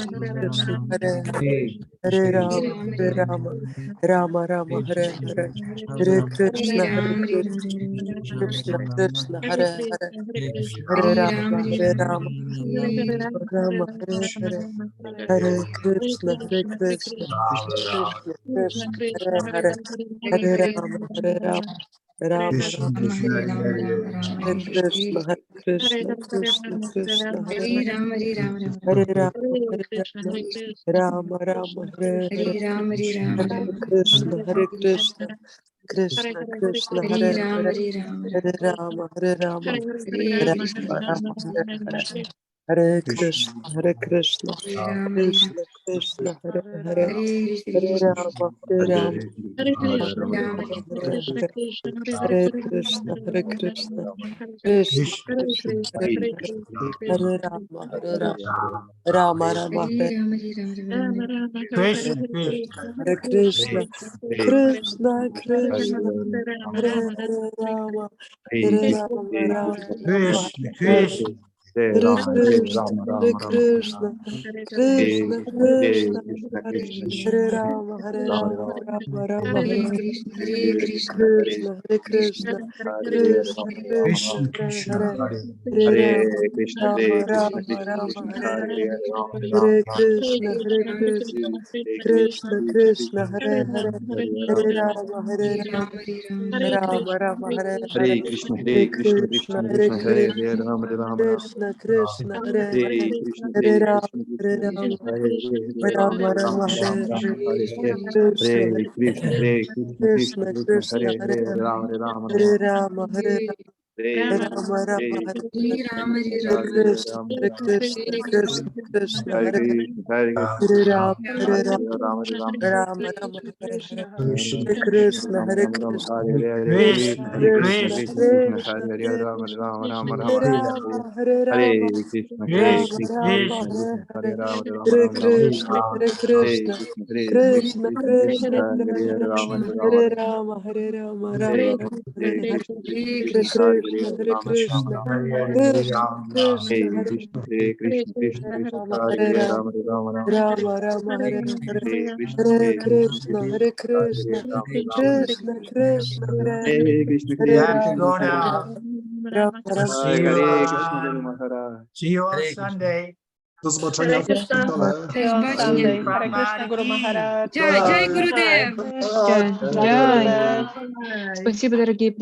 Krishna, Hare Hare, Hare Rama, Hare Rama, Rama Rama, Hare Rama, Rama Rama, Hare Hare Krishna, Hare Krishna, Krishna Krishna, Hare Hare, Hare Rama, Hare Rama, Rama Rama, Hare Hare, Hare Krishna, Hare Krishna, Krishna Krishna, Hare Hare, Hare Rama, Hare Rama, Rama Rama, Hare Hare, Hare Krishna, Hare Krishna, Hare Hare, Hare Rama, Hare Rama, Rama Rama, Hare Hare, Hare Krishna, Hare Krishna, Krishna Krishna, Hare Hare, Hare Rama, Hare Rama, Rama Rama, Hare Hare, Hare Krishna, Hare Krishna, Krishna Krishna, Hare Hare, Hare Rama, Hare Rama, Rama Rama, Hare Krishna, Hare Krishna, Krishna Krishna, Hare Hare, Hare Rama, Hare Rama, Rama Rama, Hare Hare, Hare Krishna, Hare Krishna, Krishna Krishna, Hare Hare, Hare Rama, Hare Rama, Rama Rama, Hare Hare, Hare Krishna, Hare Krishna, Krishna Krishna, Hare Hare, Hare Rama, Hare Rama, Rama Rama, Hare Hare, Hare Krishna, Hare Krishna, Krishna Krishna, Hare Hare, Hare Rama, Hare Rama, Rama Rama, Hare Hare Krishna, Hare Krishna, Krishna Krishna, Hare Hare Rama, Hare Rama, Rama Rama, Hare Hare, Hare Krishna, Hare Krishna, Krishna Krishna, Hare Hare Rama, Hare Rama, Rama Rama, Hare Hare, Hare Krishna, Hare Krishna, Krishna Krishna, Hare Hare, Hare Rama, Rama Rama, Rama Hare Hare, Hare Krishna, Hare Krishna, Krishna Krishna, Hare Hare, Hare Rama, Hare Rama, Rama Rama, Hare Hare, Hare Krishna, Hare Krishna, Krishna Krishna, Hare Hare, Hare Rama, Hare Rama, Rama Rama, Hare Hare, Hare Krishna, Hare Krishna, Krishna, Hare Hare, Hare Rama, Hare Rama, Rama Rama, Hare Hare, Hare Krishna, Hare Krishna, Krishna Krishna, Hare Hare, Hare Rama, Hare Rama, Rama Rama, Hare Hare, Hare Krishna, Hare Krishna, Krishna Krishna, Hare Hare, Hare Rama, Hare Rama, Rama Rama, Hare Hare, Hare Krishna, Hare Krishna, Krishna Krishna, Hare Hare, Hare Rama, Hare Rama, Rama Rama, Hare Hare Hare Krishna, Hare Krishna, Krishna Krishna, Hare Krishna Rama, Hare Rama, Rama Rama, Hare Hare, Hare Krishna, Krishna Krishna, Hare Hare We have to Rama, go Hare now. Rama, Rama Rama. See you on Sunday. Do zobaczenia w szpitale. See you on Sunday. Hare Prabhupada Krishna, Guru ki. Maharaj. Jai Jai Gurudev. Jai, Jai Jai. Gurudev. Спасибо, дорогие преданные.